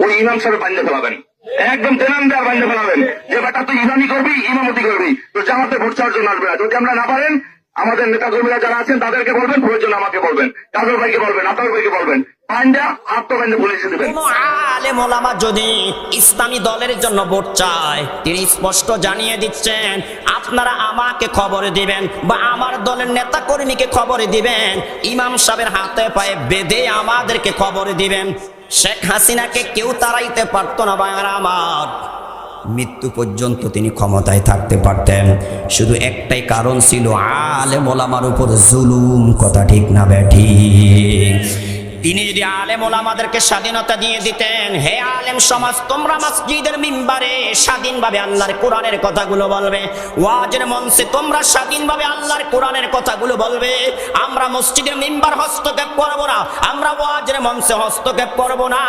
ওই ইমাম সাহেব বান্ধে ফেলাবেন, একদম তেনান দেওয়ার বান্ধে ফেলাবেন যে বেটা তুই ইমামি করবি, ইমামতি করবি, তো জামাতে ভোট চাওয়ার জন্য আসবে না। যদি আমরা না পারেন আমাদের নেতা কর্মীরা যারা আছেন তাদেরকে বলবেন, প্রয়োজন আমাকে বলবেন, কাজল ভাইকে বলবেন, আতাউর ভাইকে বলবেন, পান্ডা আত্মবান্ধে পুলিশে দেবেন। কোন আলেম ওলামা যদি ইসলামী দলের জন্য ভোট চায়, তিনি স্পষ্ট জানিয়ে দিচ্ছেন আপনারা আমাকে খবর দিবেন বা আমার দলের নেতা কর্মীকে খবর দিবেন, ইমাম সাহেবের হাতে পায়ে বেঁধে আমাদেরকে খবর দিবেন। শেখ হাসিনাকে কেউ তাড়াইতে পারতো না ভাইরা আমার, মৃত্যু পর্যন্ত তিনি ক্ষমতায় থাকতে পারতেন। শুধু একটাই কারণ ছিল আলেম ওলামার উপর জুলুম। কথা ঠিক না বেঠিক? তিনি যদি আলেম ওলামাদেরকে স্বাধীনতা দিয়ে দিতেন, হে আলেম সমাজ তোমরা মসজিদের মিম্বারে স্বাধীনভাবে আল্লাহর কোরআনের কথাগুলো বলবে, ওয়াজের মঞ্চে তোমরা স্বাধীনভাবে আল্লাহর কোরআনের কথাগুলো বলবে, আমরা মসজিদের মিম্বার হস্তক্ষেপ করব না, আমরা ওয়াজের মঞ্চে হস্তক্ষেপ করব না,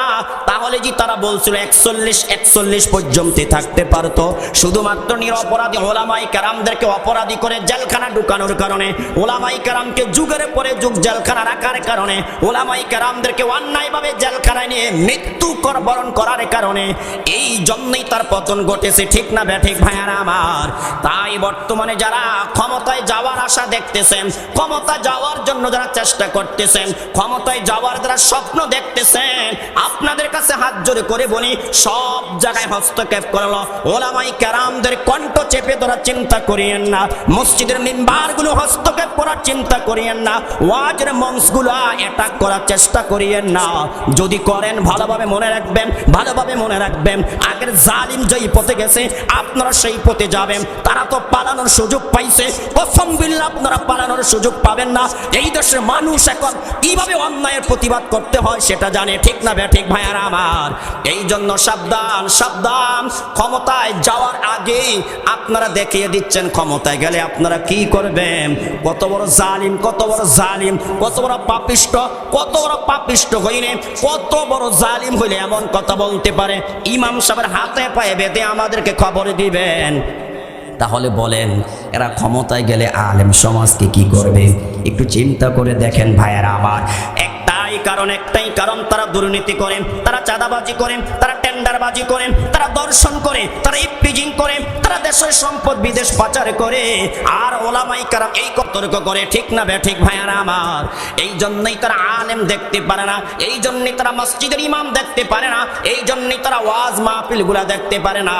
তাহলে যে তারা বলছিল 41 পর্যন্ত থাকতে পারতো। শুধুমাত্র নিরপরাধী ওলামায়ে কেরামদেরকে অপরাধী করে জেলখানা ঢুকানোর কারণে, ওলামায়ে কেরামকে যুগের পরে যুগ জেলখানা রাখার কারণে, ওলামায়ে কেরামদেরকে অন্যায়ভাবে জেলখানায় নিয়ে মৃত্যু বরণ করার কারণে, এই জন্যই তার পতন ঘটেছে। ঠিক না বেঠিক ভাইয়ারা আমার? তাই বর্তমানে যারা ক্ষমতায় যাওয়ার আশা দেখতেছেন, ক্ষমতা যাওয়ার জন্য যারা চেষ্টা করতেছেন, ক্ষমতায় যাওয়ার যারা স্বপ্ন দেখতেছেন, আপনাদের কাছে হাত জোড়ে করে বলি, সব জায়গায় হস্তক্ষেপ করলো ওলামায়ে কেরামদের কণ্ঠ চেপে ধরার চিন্তা করিয়েন না, মসজিদের মিম্বারগুলো হস্তক্ষেপ করার চিন্তা করিয়েন না, ওয়াজের মঞ্চগুলো অ্যাটাক করার চেষ্টা করিয়েন না। যদি করেন ভালোভাবে মনে রাখবেন, ভালোভাবে মনে রাখবেন, আগের জালিম যেই পথে গেছে আপনারা সেই পথে যাবেন। তারা তো পালানোর সুযোগ পাইছে, কসম বিল্লাহ আপনারা পালানোর সুযোগ পাবেন না। এই দেশের মানুষ এখন কিভাবে অন্যায়ের প্রতিবাদ করতে হয় সেটা জানে। ঠিক না বেঠিক ভাইয়ারা আমার? এই জন্য সাবধান সাবধান। ক্ষমতায় যাওয়ার আগে আপনারা দেখিয়ে দিচ্ছেন ক্ষমতায় গেলে আপনারা কি করবেন। কত বড় জালিম, কত বড় জালিম, কত বড় পাপিষ্ট, কত বড় পাপিষ্ট হইলে, কত বড় জালিম হইলে এমন কথা বলতে পারে, ইমাম সাহেবের হাতে পায়ে বেঁধে আমাদেরকে খবর দিবেন। তাহলে বলেন এরা ক্ষমতায় গেলে আলেম সমাজকে কি করবে? একটু চিন্তা করে দেখেন ভাইয়ারা আমার। একটাই কারণ, তারা দুর্নীতি করেন, তারা চাঁদাবাজি করেন, তারা টেন্ডারবাজি করেন, তারা দর্শন করে, তারা ইপটিজিং করে, তারা দেশের সম্পদ বিদেশ পাচার করে, আর ওলামায়ে কেরাম এই কতর্ক করে। ঠিক না বেঠিক ভাইয়ারা আমার? এই জন্যই তারা আলেম দেখতে পারে না, এই জন্যই তারা মসজিদের ইমাম দেখতে পারে না, এই জন্যই তারা ওয়াজ মাহফিলগুলা দেখতে পারে না।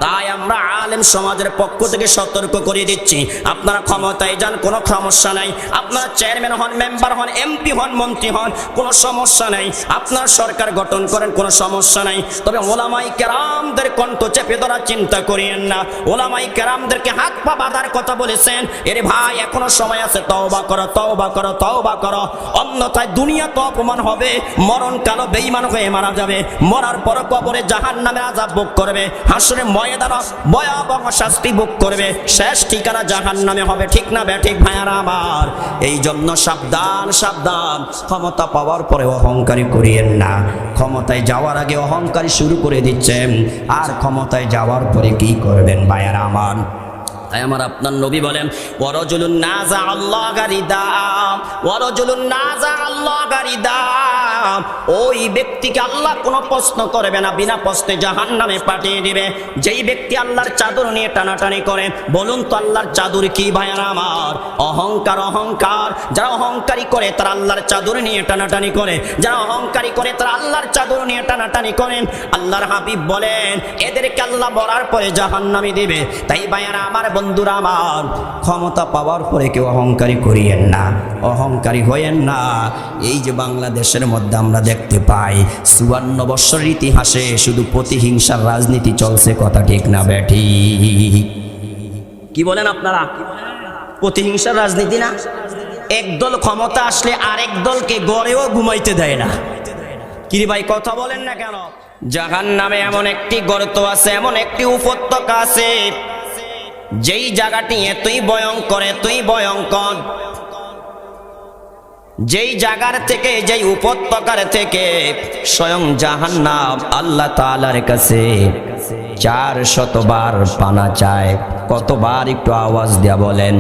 তাই আমরা আলেম সমাজের পক্ষ থেকে সতর্ক করে দিচ্ছি, আপনারা ক্ষমতায় যান কোনো সমস্যা নাই, আপনারা চেয়ারম্যান হন, মেম্বার হন, এমপি হন, মন্ত্রী হন, কোনো সমস্যা নাই, আপনারা সরকার গঠন করেন, কোনো সমস্যা নাই। তবে ওলামায়ে কেরামদের কণ্ঠ চেপে ধরার চিন্তা করিয়েন না। ওলামায়ে কেরামদেরকে হাত পা বাঁধার কথা বলেছেন, এরে ভাই এখনো সময় আছে, তওবা করো, তওবা করো, তওবা করো, অন্যথায় দুনিয়া তো অপমান হবে, মরণকালও বেঈমান হয়ে মারা যাবে, মরার পর কবরে জাহান্নামের আযাব ভোগ করবে, হাসরে ময়দানে ভয়াবহ শাস্তি ভোগ করবে, শেষ ঠিকানা জাহান্নামে হবে। ঠিক না বেঠিক ভাইয়ারা আমার? এই জন্য সাবধান সাবধান। ক্ষমতা পাওয়ার পরে অহংকারী করিয়েন না, ক্ষমতায় যাওয়ার আগে অহংকারী শুরু করে দিচ্ছেন, আর ক্ষমতায় যাওয়ার পরে কি করবেন ভাইয়ারা আমার? তাই আমার আপনার নবী বলেন, ওয়ারাজুলুন নাযা আল্লাহ গারিদা, ওয়ারাজুলুন নাযা আল্লাহ গারিদা, ওই ব্যক্তিকে আল্লাহ কোনো প্রশ্ন করবে না, বিনা প্রশ্নে জাহান্নামে পাঠিয়ে দিবে। যেই ব্যক্তি আল্লাহর চাদর নিয়ে টানাটানি করে, বলুন তো আল্লাহর চাদর কি ভাইয়ারা আমার? অহংকার, অহংকার। যারা অহংকারী করে তারা আল্লাহর চাদর নিয়ে টানাটানি করে, যারা অহংকারী করে তারা আল্লাহর চাদর নিয়ে টানাটানি করেন। আল্লাহর হাবিব বলেন এদেরকে আল্লাহ মরার পরে জাহান্নামে দিবে। তাই ভাইয়ারা আমার, বন্ধুরা আমার, ক্ষমতা পাওয়ার পরে কেউ অহংকারী করিয়েন না, অহংকারী হয়েন না। এই যে বাংলাদেশের মধ্যে আমরা দেখতে পাই ৫৪ বছরের ইতিহাসে শুধু প্রতিহিংসার রাজনীতি চলছে। কথা ঠিক না বেঠিক? কি বলেন আপনারা? প্রতিহিংসার রাজনীতি না? একদল ক্ষমতা আসলে আরেক দলকে গড়েও ঘুমাইতে দেয় না। কি ভাই কথা বলেন না কেন? জাহান্নামে এমন একটি গর্ত আছে, এমন একটি উপত্যকা আছে, যেই জায়গাটি এতই ভয়ঙ্কর, এতই ভয়ঙ্কর, যেই জায়গার থেকে, যেই উপত্যকার থেকে স্বয়ং জাহান্নাম আল্লাহ তাআলার কাছে ৪০০ বার পানা চায়। কতবার একটু আওয়াজ দেয়া বলেন?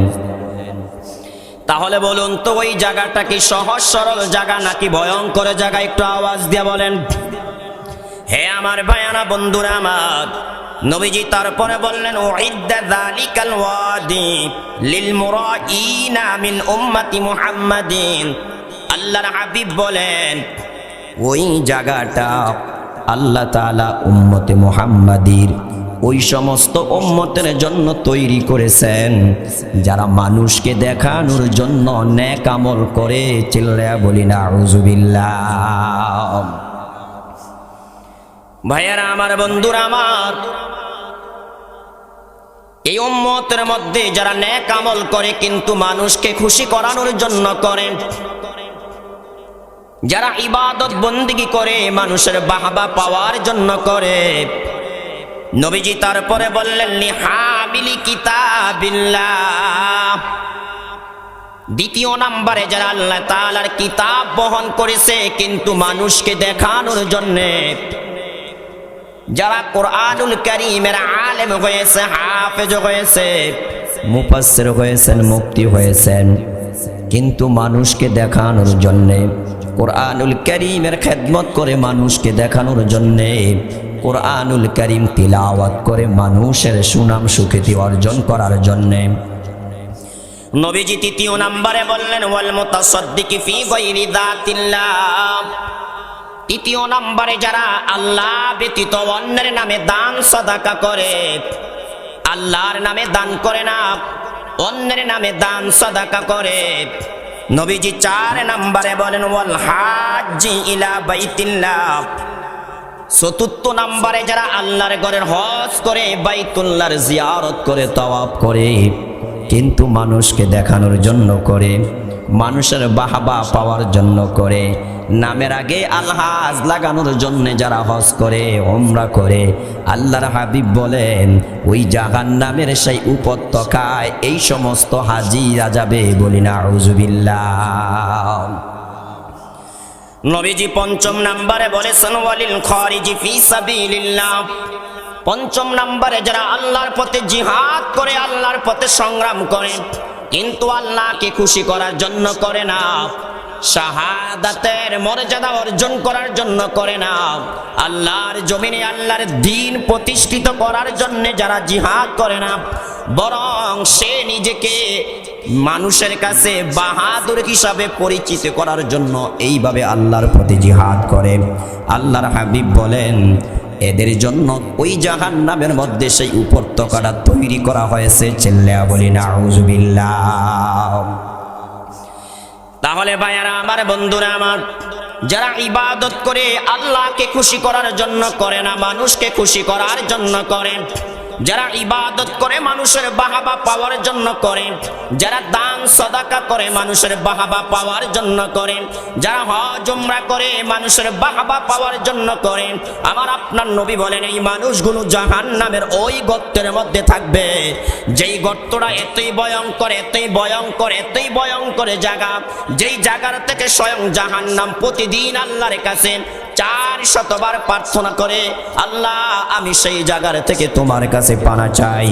তাহলে বলুন তো ওই জায়গাটা কি সহজ সরল জায়গা নাকি ভয়ঙ্কর জায়গা? একটু আওয়াজ দেয়া বলেন। হে আমার ভাইয়ারা বন্ধুরা আমার, নবীজি তারপরে বললেন উইদ্দা যালিকাল ওয়াদি লিল মুরাইনা মিন উম্মতি মুহাম্মাদিন। আল্লাহর হাবিব বলেন ওই জায়গাটা আল্লাহ তাআলা উম্মতে মুহাম্মাদির ওই সমস্ত উম্মতের জন্য তৈরি করেছেন যারা মানুষকে দেখানোর জন্য নেক আমল করে। চিল্লায়া বলি না আউযুবিল্লাহ। ভাইয়ারা আমার বন্ধুরা আমার, এই উম্মতের মধ্যে যারা নেক আমল করে কিন্তু মানুষকে খুশি করানোর জন্য করেন, যারা ইবাদত বন্দেগী করে মানুষের বাহবা পাওয়ার জন্য করে, নবীজি তারপরে বললেন লিহামিলি কিতাবিল্লাহ। দ্বিতীয় নম্বরে যারা আল্লাহ তাআলার কিতাব বহন করেছে কিন্তু মানুষকে দেখানোর জন্যে, যারা কোরআনুল কারীমের আলেম হয়েছে, হাফেজ হয়েছে, মুফাসসির হয়েছেন, মুফতি হয়েছেন, কিন্তু মানুষকে দেখানোর জন্যে কোরআনুল কারীমের খেদমত করে মানুষকে দেখানোর জন্যে, কোরআনুল কারীম তিলাওয়াত করে মানুষের সুনাম সুখ্যাতি অর্জন করার জন্যে। নবীজি তৃতীয় নম্বরে বললেন ওয়াল মুতাসাদ্দিকি ফি গায়রি যাতিল্লাহ। তৃতীয় নম্বরে যারা আল্লাহ ব্যতীত অন্যের নামে দান সাদাকা করে, আল্লাহর নামে দান করে না, অন্যের নামে দান সাদাকা করে। নবীজি 4 নম্বরে বলেন ওয়াল হাজ্জি ইলা বাইতিল্লাহ। চতুর্থ নম্বরে যারা আল্লাহর ঘরের হজ করে, বাইতুল্লাহর জিয়ারত করে, তাওয়াফ করে কিন্তু মানুষকে দেখানোর জন্য করে, মানুষের বাহবা পাওয়ার জন্য করে, নামের আগে আলহাজ লাগানোর জন্য যারা হজ করে, উমরা করে, আল্লাহর হাবিব বলেন ওই জাহান্নামের সেই উপত্যকায় এই সমস্ত হাজিরা যাবে। বলি না আউযুবিল্লাহ। নবীজি 5 নম্বরে বলেছেন ওয়ালিল খারিজি ফি সাবিলিল্লাহ। 5 নম্বরে যারা আল্লাহর পথে জিহাদ করে, আল্লাহর পথে সংগ্রাম করে কিন্তু আল্লাহকে খুশি করার জন্য করে না, শাহাদাতের মর্যাদা অর্জন করার জন্য করে না, আল্লাহর জমিনে আল্লাহর দ্বীন প্রতিষ্ঠিত করার জন্য যারা জিহাদ করে না, বরং সে নিজেকে মানুষের কাছে বাহাদুর হিসাবে পরিচিত করার জন্য এইভাবে আল্লাহর পথে জিহাদ করে, আল্লাহর হাবিব বলেন এদের জন্য ওই জাহান্নামের মধ্যে সেই উপত্যকাটা তৈরি করা হয়েছে। চিল্লায়া বলি না আউযুবিল্লাহ। তাহলে ভাইয়ারা আমার, বন্ধুরা আমার, যারা ইবাদত করে আল্লাহকে খুশি করার জন্য করে না, মানুষকে খুশি করার জন্য করে, যারা ইবাদত করে মানুষের বাহাবা পাওয়ার জন্য করে, যারা দান সাদাকা করে মানুষের বাহাবা পাওয়ার জন্য করে, যারা হজ উমরা করে মানুষের বাহাবা পাওয়ার জন্য করে, আমার আপনার নবী বলেন এই মানুষগুলো জাহান্নামের ওই গর্তের মধ্যে থাকবে যেই গর্তটা এতই ভয়ঙ্কর, এতই ভয়ঙ্কর, এতই ভয়ঙ্কর জায়গা, যেই জায়গার থেকে স্বয়ং জাহান্নাম প্রতিদিন আল্লাহর কাছে 400 বার প্রার্থনা করে, আল্লাহ আমি সেই জায়গার থেকে তোমার কাছে পানা চাই।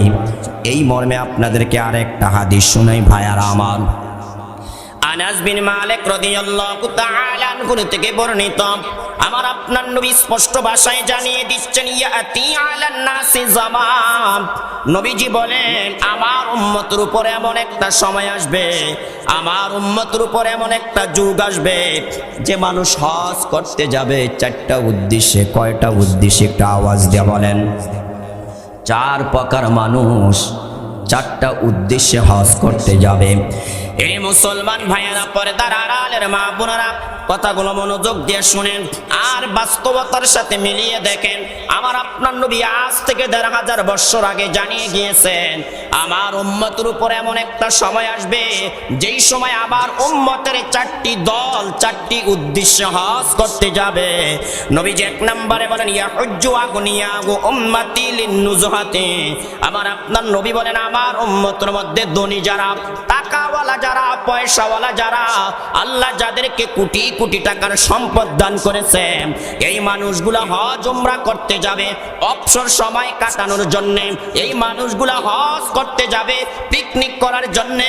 এই মর্মে আপনাদেরকে আরেকটা হাদিস শুনাই ভাইয়ারা আমার। আনাস বিন মালিক রাদিয়াল্লাহু তাআলা আনহু থেকে বর্ণিত, আমার আপনার নবী স্পষ্ট ভাষায় জানিয়ে দিচ্ছেন ইয়াতি আলান নাসি জামান। নবীজি বলেন আমার উম্মতের উপর এমন একটা সময় আসবে, আমার উম্মতের উপর এমন একটা যুগ আসবে যে মানুষ হজ করতে যাবে 4টা উদ্দেশ্যে। কয়টা উদ্দেশ্যে একটা আওয়াজ দিয়ে বলেন? 4 প্রকার মানুষ 4টা উদ্দেশ্যে হজ করতে যাবে। এই মুসলমান ভাইয়েরা, পর্দার আড়ালের মা বোনেরা, কথাগুলো মনোযোগ দিয়ে শুনেন আর বাস্তবতার সাথে মিলিয়ে দেখেন। আমার আপনার নবী আজ থেকে 1500 বছর আগে জানিয়ে গিয়েছেন আমার উম্মতের উপর এমন একটা সময় আসবে যেই সময় আবার উম্মতের 4টি দল 4টি উদ্দেশ্যে হজ করতে যাবে। নবীজি 1 নম্বরে বলেন ইয়াহুজ্জু আগনিয়াগু উম্মতি লিন্নুজহাতি। আমার আপনার নবী বলেন আমার উম্মতের মধ্যে ধনী যারা, টাকা টাকাওয়ালা যারা, পয়সাওয়ালা যারা, আল্লাহ যাদেরকে কোটি কোটি টাকার সম্পদ দান করেছে, এই মানুষগুলা হজ উমরা করতে যাবে অবসর সময় কাটানোর জন্য, এই মানুষগুলা হজ করতে যাবে পিকনিক করার জন্য,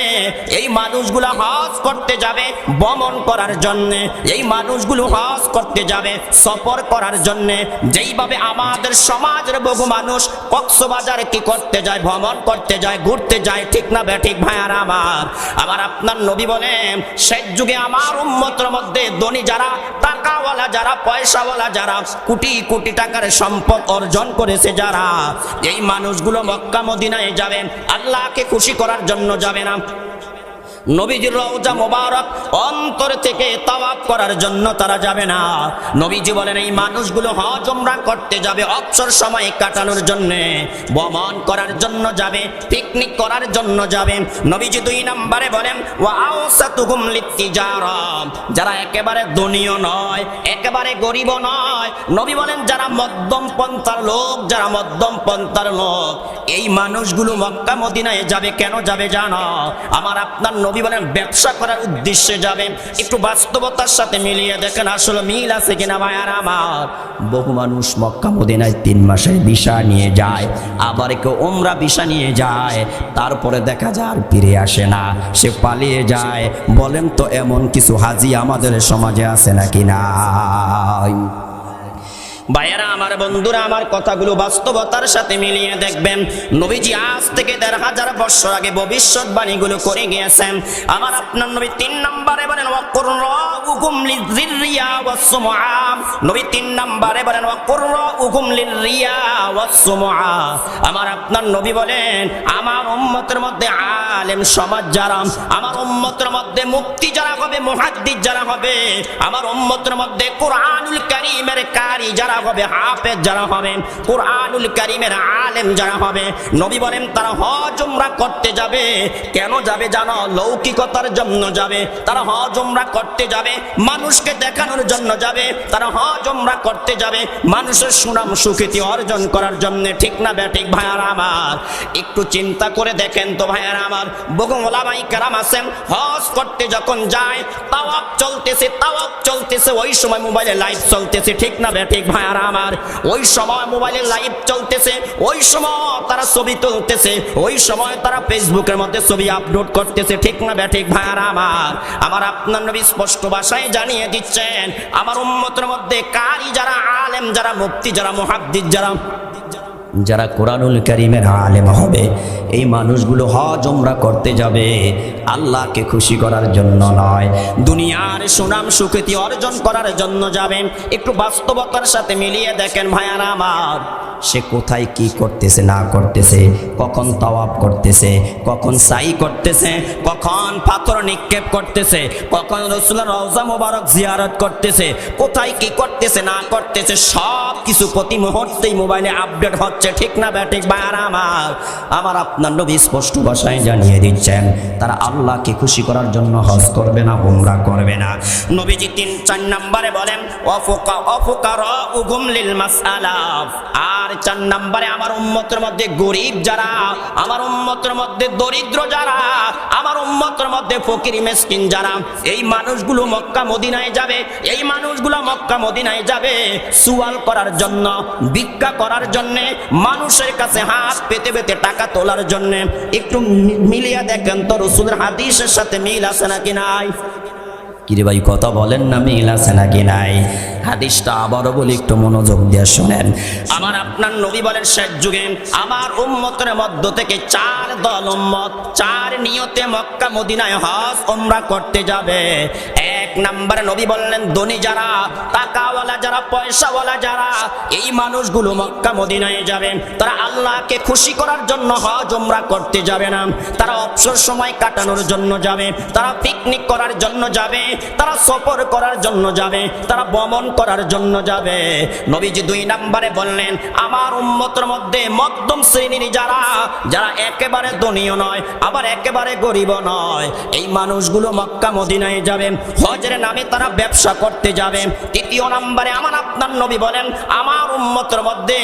এই মানুষগুলা হজ করতে যাবে ভ্রমণ করার জন্য, এই মানুষগুলো হজ করতে যাবে সফর করার জন্য। যেইভাবে আমাদের সমাজের বহু মানুষ কক্সবাজারে কি করতে যায়, ভ্রমণ করতে যায়, ঘুরতে যায়, ঠিক না বেঠিক ভাইয়ারা আমার? আমার আপনার নবী বলেন শেষ যুগে আমার উম্মতের মধ্যে ধনী যারা, টাকাওয়ালা যারা, পয়সাওয়ালা যারা, কোটি কোটি টাকার সম্পদ অর্জন করেছে যারা, এই মানুষগুলো মক্কা মদিনায় যাবেন আল্লাহকে খুশি করার জন্য যাবে না, নবীজির রওজা মোবারক অন্তর থেকে তাওয়াফ করার জন্য তারা যাবে না। নবীজি বলেন এই মানুষগুলো হজ উমরা করতে যাবে অবসর সময় কাটানোর জন্য, ভ্রমণ করার জন্য যাবে, পিকনিক করার জন্য যাবে। নবীজি 2 নম্বরে বলেন ওয়া আওসাতুহুম লিতিজারা, যারা একেবারে ধনীও নয় একেবারে গরিবও নয়, নবী বলেন যারা মধ্যম পন্থার লোক, যারা মধ্যম পন্থার লোক, এই মানুষগুলো মক্কা মদিনায় যাবে। কেন যাবে জানো? আমার আপনার নবী বলেন ব্যবসা করার উদ্দেশ্যে যাবেন। একটু বাস্তবতার সাথে মিলিয়ে দেখেন আসলে মিল আছে কিনা ভাইয়ারা আমার। বহু মানুষ মক্কা মদিনায় 3 মাসের ভিসা নিয়ে যায়, আবার কেউ উমরা ভিসা নিয়ে যায়, তারপরে দেখা যায় আর ফিরে আসে না, সে পালিয়ে যায়। বলেন তো এমন কিছু হাজি আমাদের সমাজে আছে নাকি নাই? ভাইয়েরা আমার, বন্ধুরা আমার, কথাগুলো বাস্তবতার সাথে মিলিয়ে দেখবেন। নবীজি আজ থেকে 1500 বছর আগে ভবিষ্যৎবাণীগুলো করে গিয়েছেন। আমার আপনার নবী 3 নম্বরে বলেন ওয়াকুররাউকুম লিযিররিয়া ওয়াসসুমআ, নবী 3 নম্বরে বলেন ওয়াকুররাউকুম লিযিররিয়া ওয়াসসুমআ। আমার আপনার নবী বলেন আমার উম্মতের মধ্যে আলেম সমাজ যারা, আমার উম্মতের মধ্যে মুফতি যারা হবে, মুহাদ্দিস যারা হবে, আমার উম্মতের মধ্যে কুরআনুল কারীমের কারি যারা হবে, হাফেজ যারা হবেন, কুরআনুল কারীমের আলেম যারা হবে, নবী বলেন তারা হজ উমরা করতে যাবে। কেন যাবে জানো? লৌকিকতার জন্য যাবে। তারা হজ উমরা করতে যাবে মানুষকে দেখানোর জন্য যাবে, তারা হজ উমরা করতে যাবে মানুষের সুনাম সুখ্যাতি অর্জন করার জন্য, ঠিক না বেঠিক ভাইয়ারা আমার? একটু চিন্তা করে দেখেন তো ভাইয়ারা আমার, বহু ওলামায়ে কেরাম আছেন হজ করতে যখন যায় তাওয়াফ চলতেছে, ওই সময় মোবাইলে লাইভ চলতেছে, ঠিক না বেঠিক ভাইয়ারা আমার? ওই সময় মোবাইলে লাইভ চলতেছে, ওই সময় তারা ছবি তুলতেছে, ওই সময় তারা ফেসবুকের মধ্যে ছবি আপলোড করতেছে, ঠিক না বেঠিক ভাইয়ারা আমার? আমার আপনার নবী স্পষ্ট ভাষায় জানিয়ে দিচ্ছেন আমার উম্মতের মধ্যে কারি যারা, আলেম যারা, মুফতি যারা, মুহাদ্দিস যারা, যারা কোরআনুল কারীমের আলেম হবে, এই মানুষগুলো হজ উমরা করতে যাবে আল্লাহকে খুশি করার জন্য নয়, দুনিয়ার সুনাম সুখ্যাতি অর্জন করার জন্য যাবেন। একটু বাস্তবতার সাথে মিলিয়ে দেখেন ভাইয়ারা আমার, সে কোথায় কি করতেছে না করতেছে, কখন তাওয়াফ করতেছে, কখন সাই করতেছে, কখন পাথর নিক্ষেপ করতেছে, কখন রাসূলের রওজা মোবারক জিয়ারত করতেছে, কোথায় কি করতেছে না করতেছে, সব কিছু প্রতি মুহূর্তেই মোবাইলে আপডেট হচ্ছে, ঠিক না বেঠিক ভাইয়ারা আমার? আমার আপনার নবী স্পষ্ট ভাষায় জানিয়ে দিচ্ছেন তারা আল্লাহকে খুশি করার জন্য হজ করবে না, উমরা করবে না। নবীজি 3-4 নম্বরে বলেন ওয়াফুকারাউকুম লিল মাসআলা, আর 4 নম্বরে আমার উম্মতের মধ্যে গরিব যারা, আমার উম্মতের মধ্যে দরিদ্র যারা, আমার উম্মতের মধ্যে ফকির মিসকিন যারা, এই মানুষগুলো মক্কা মদিনায় যাবে, এই মানুষগুলো মক্কা মদিনায় যাবে সুয়াল করার জন্য, ভিক্ষা করার জন্য, মানুষের কাছে হাত পেতে পেতে টাকা তোলার জন্য। একটু মিলিয়ে দেখেন তো রাসূলের হাদিসের সাথে মিল আছে নাকি নাই? কিরে ভাই কথা বলেন না, মিল আছে নাকি নাই? হাদিসটা আবারও বলি, একটু মনোযোগ দিয়ে শোনেন। আমার আপনার নবী বলেন শেষ যুগে আমার উম্মতের মধ্য থেকে 4 দল উম্মত 4 নিয়তে মক্কা মদিনায় হজ উমরা করতে যাবে। 1 নম্বরে নবী বললেন ধনী যারা, টাকাওয়ালা যারা, পয়সাওয়ালা যারা, এই মানুষগুলো মক্কা মদিনায় যাবেন, তারা আল্লাহকে খুশি করার জন্য হজ উমরা করতে যাবে না, তারা অবসর সময় কাটানোর জন্য যাবে, তারা পিকনিক করার জন্য যাবে, তারা সফর করার জন্য যাবে, তারা ভ্রমণ করার জন্য যাবে। নবীজি 2 নম্বরে বললেন আমার উম্মতের মধ্যে মধ্যম শ্রেণীর যারা, যারা একেবারে ধনীও নয় আবার একেবারে গরিবও নয়, এই মানুষগুলো মক্কা মদিনায় যাবে, হজের নামে তারা ব্যবসা করতে যাবে। 3 নম্বরে আমার আপনার নবী বলেন আমার উম্মতের মধ্যে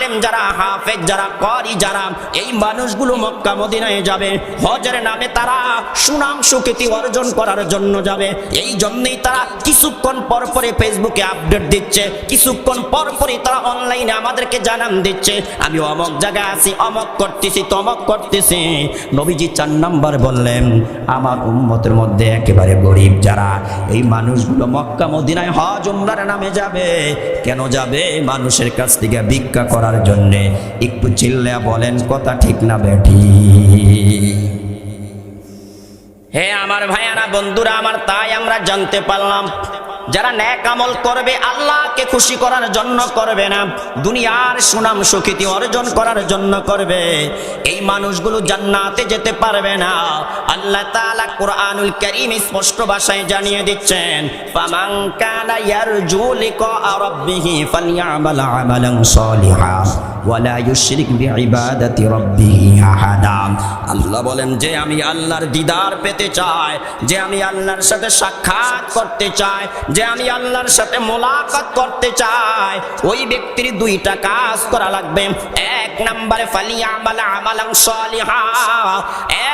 আলেম যারা, হাফেজ যারা, ক্বারি যারা, এই মানুষগুলো মক্কা মদিনায় যাবে হজের নামে, তারা সুনাম সুখ্যাতি অর্জন করার জন্য যাবে। এই জন্যই তারা কিছুক্ষণ পর পরে ফেসবুকে আপডেট দিচ্ছে, কিছুক্ষণ পর পরই তারা অনলাইনে আমাদেরকে জানান দিচ্ছে আমি অমক জায়গায় আছি, অমক করতেছি, তমক করতেছি। নবীজি 4 নাম্বার বললেন, আমার উম্মতের মধ্যে একেবারে গরিব যারা, এই মানুষগুলো মক্কা মদিনায় হজ উমরার নামে যাবে। কেন যাবে? মানুষের কাছ থেকে ভিক্ষা করার জন্যে। একটু চিল্লা বলেন কথা ঠিক না বেঠি? হে আমার ভাইয়ারা, বন্ধুরা আমার, তাই আমরা জানতে পারলাম যারা নেক আমল করবে আল্লাহকে খুশি করার জন্য করবে না, দুনিয়ার সুনাম সুখ্যাতি অর্জন করার জন্য করবে, এই মানুষগুলো জান্নাতে যেতে পারবে না। আল্লাহ তাআলা কুরআনুল কারীম স্পষ্ট ভাষায় জানিয়ে দিচ্ছেন, ফামান কানা ইয়ারজু লিকা রাব্বিহি ফালইআমাল আমালান সালিহা ওয়ালা ইউশরিক বিইবাদাতি রাব্বিহি আহাদা। আল্লাহ বলেন, যে আমি আল্লাহর দিদার পেতে চাই, যে আমি আল্লাহর সাথে সাক্ষাৎ করতে চাই, যে আমি আল্লাহর সাথে মোলাকাত করতে চাই, ওই ব্যক্তির 2টা কাজ করা লাগবে। 1 নম্বরে ফালিয়ামাল আমালান সালিহা,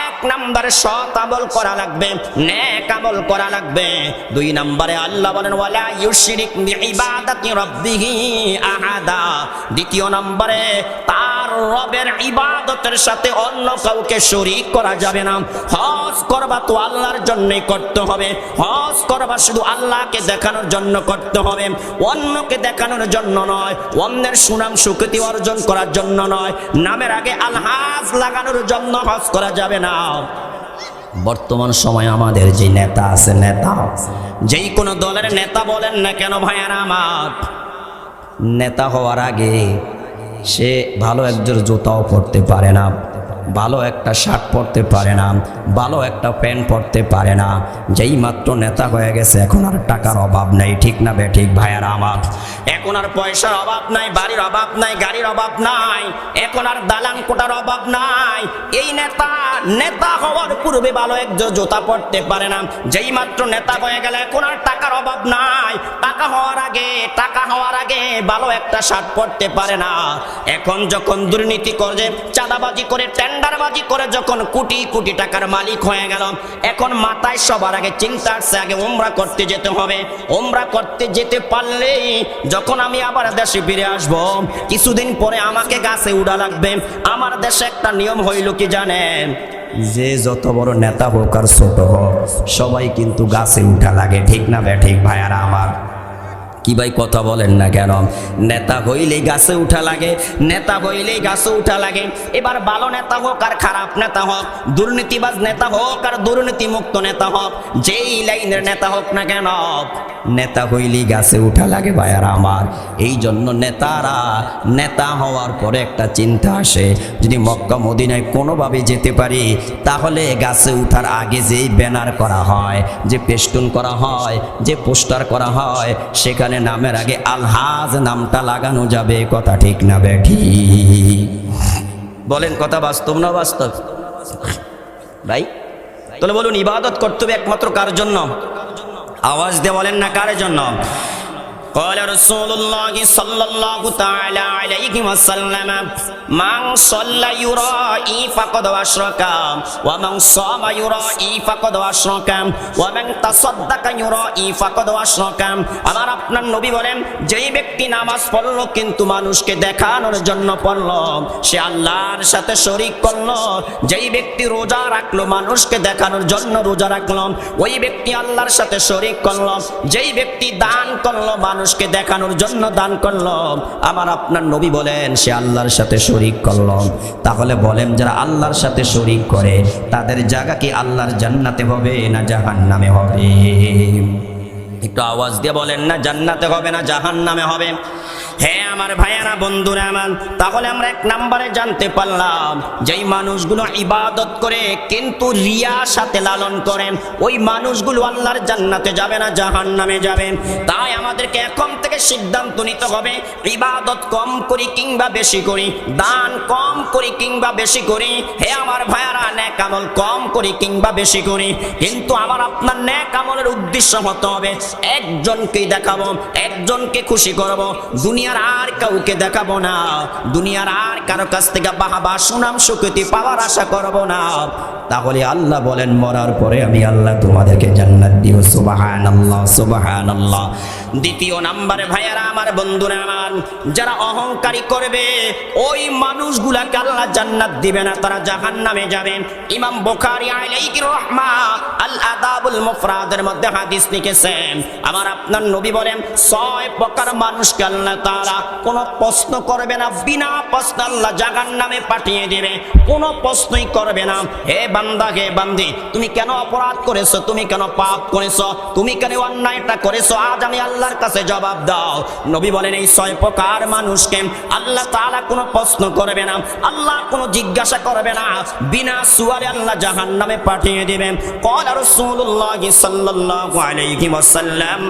1 নম্বরে সৎ আমল করা লাগবে, নেক আমল করা লাগবে। 2 নম্বরে আল্লাহ বলেন ওয়ালা ইউশরিক বিইবাদাতি রাব্বিহি আহাদা, 2য় নম্বরে তার রবের ইবাদতের সাথে অন্য কাউকে শরীক করা যাবে না। হজ করবা তো আল্লাহর জন্যই করতে হবে, হজ করবা শুধু আল্লাহকে দেখানোর জন্য করতে হবে, অন্যকে দেখানোর জন্য নয়, অন্যের সুনাম সুখ্যাতি অর্জন করার জন্য নয়, নামের আগে আলহাজ লাগানোর জন্য হজ করা যাবে না। বর্তমান সময় আমাদের যে নেতা আছে, নেতা যেই কোনো দলের নেতা বলেন না কেন ভাইয়ারা আমার, নেতা হওয়ার আগে সে ভালো একজোর জুতাও পরতে পারে না, ভালো একটা শার্ট পরতে পারে না, ভালো একটা প্যান্ট পরতে পারে না। যেই মাত্র নেতা হয়ে গেছে এখন আর টাকার অভাব নাই, ঠিক না বেঠিক ভাইয়ারা আমার? এখন আর পয়সার অভাব নাই, বাড়ির অভাব নাই, গাড়ির অভাব নাই, এখন আর দালান কোটার অভাব নাই। এই নেতা হওয়ার পূর্বে ভালো একজোর জুতা পরতে পারে না, যেই মাত্র নেতা হয়ে গেলে এখন আর টাকার অভাব নাই, টাকা হওয়ার আগে ভালো একটা শার্ট পরতে পারে না। এখন যখন দুর্নীতি করে, চাঁদাবাজি করে, টেন্ডারবাজি করে যখন কোটি কোটি টাকার মালিক হয়ে গেল, এখন মাথায় সবার আগে চিন্তা আসছে আগে উমরা করতে যেতে হবে। উমরা করতে যেতে পারলেই যখন আমি আবার দেশে ফিরে আসব, কিছুদিন পরে আমাকে গাছে উড়া লাগবে। আমার দেশে একটা নিয়ম হইল কি জানেন? যে যত বড় নেতা হোক আর ছোট হোক সবাই কিন্তু গাছে উঠা লাগে, ঠিক না বেঠিক ভাইয়ারা আমার? কি ভাই কথা বলেন না কেন? নেতা হইলেই গাছে উঠা লাগে, নেতা হইলেই গাছে উঠা লাগে। এবার ভালো নেতা হোক আর খারাপ নেতা হোক, দুর্নীতিবাজ নেতা হোক আর দুর্নীতি মুক্ত নেতা হোক, যেই লাইনের নেতা হোক না কেন, নেতা হইলেই গাছে উঠা লাগে ভাইয়ারা আমার। এই জন্য নেতা হওয়ার পরে একটা চিন্তা আসে, যদি মক্কা মদিনায় কোনোভাবে যেতে পারি তাহলে গাছে উঠার আগে যেই ব্যানার করা হয়, যে পেস্টুন করা হয়, যে পোস্টার করা হয়, সেখানে নামের আগে আলহাজ নামটা লাগানো যাবে। কথা ঠিক না বেঠি? বলেন কথা বাস্তব না বাস্তব ভাই? তাহলে বলুন, ইবাদত করতে হবে একমাত্র কার জন্য? আওয়াজ দিয়ে বলেন না কার জন্য? قال رسول الله صلى الله تعالى عليه وسلم من صلى يرائي فقد أشرك ومن صام يرائي فقد أشرك ومن تصدق يرائي فقد أشرك। আমার আপনার নবী বলেন, যেই ব্যক্তি নামাজ পড়লো কিন্তু মানুষকে দেখানোর জন্য পড়লো সে আল্লাহর সাথে শরীক করলো। যেই ব্যক্তি রোজা রাখলো মানুষকে দেখানোর জন্য রোজা রাখলো, ওই ব্যক্তি আল্লাহর সাথে শরীক করলো। যেই ব্যক্তি দান করলো মানুষকে দেখানোর জন্য দান করলো, আমার আপনার নবী বলেন সে আল্লাহর সাথে শরীক করলো। তাহলে বলেন, যারা আল্লাহর সাথে শরীক করে তাদের জায়গা কি আল্লাহর জান্নাতে হবে না জাহান্নামে হবে? একটু আওয়াজ দিয়ে বলেন না, জান্নাতে হবে না জাহান্নামে হবে? হ্যাঁ আমার ভাইয়ারা, বন্ধুরা আমার, তাহলে আমরা 1 নম্বরে জানতে পারলাম যেই মানুষগুলো ইবাদত করে কিন্তু রিয়ার সাথে লালন করেন, ওই মানুষগুলো আল্লাহর জান্নাতে যাবে না জাহান্নামে যাবে। তাই আমাদেরকে এখন থেকে সিদ্ধান্ত নিতে হবে, ইবাদত কম করি কিংবা বেশি করি, দান কম করি কিংবা বেশি করি, হে আমার ভাইয়ারা, নেক আমল কম করি কিংবা বেশি করি, কিন্তু আমার আপনার নেক আমলের উদ্দেশ্য হতে হবে একজনকেই দেখাবো, একজনকে খুশি করব। দুনিয়া দুনিয়ার আর কাউকে দেখাবো না, দুনিয়ার আর কারো কাছ থেকে বাহাবা সুনাম সুখ্যাতি পাওয়ার আশা করব না। তাহলে আল্লাহ বলেন মরার পরে আমি আল্লাহ তোমাদেরকে জান্নাত দিব। সুবহানাল্লাহ, সুবহানাল্লাহ। দ্বিতীয় নম্বরে ভাইয়ারা আমার, বন্ধুরা আমার, যারা অহংকারী করবে ওই মানুষগুলাকে আল্লাহ জান্নাত দিবে না, তারা জাহান্নামে যাবে। ইমাম বুখারী আলাইহি রাহমা আল আদাবুল মুফরাদের মধ্যে হাদিস লিখেছেন, আমার আপনার নবী বলেন 6 প্রকার মানুষকে আল্লাহ তাআলা কোনো প্রশ্ন করবে না, বিনা প্রশ্নে আল্লাহ জাহান্নামে পাঠিয়ে দেবে, কোনো প্রশ্নই করবে না। হে বান্দা, হে বান্দি, তুমি কেন অপরাধ করেছো, তুমি কেন পাপ করেছো, তুমি কেন অন্যায়টা করেছো, আজ আমি আল্লাহর কাছে জবাব দাও। নবী বলেন এই 6 প্রকার মানুষকে আল্লাহ তাআলা কোনো প্রশ্ন করবে না, আল্লাহ কোনো জিজ্ঞাসা করবে না, বিনা সুয়ালে আল্লাহ জাহান্নামে পাঠিয়ে দিবেন। ক্বালা রাসূলুল্লাহ সাল্লাল্লাহু আলাইহি ওয়াসাল্লাম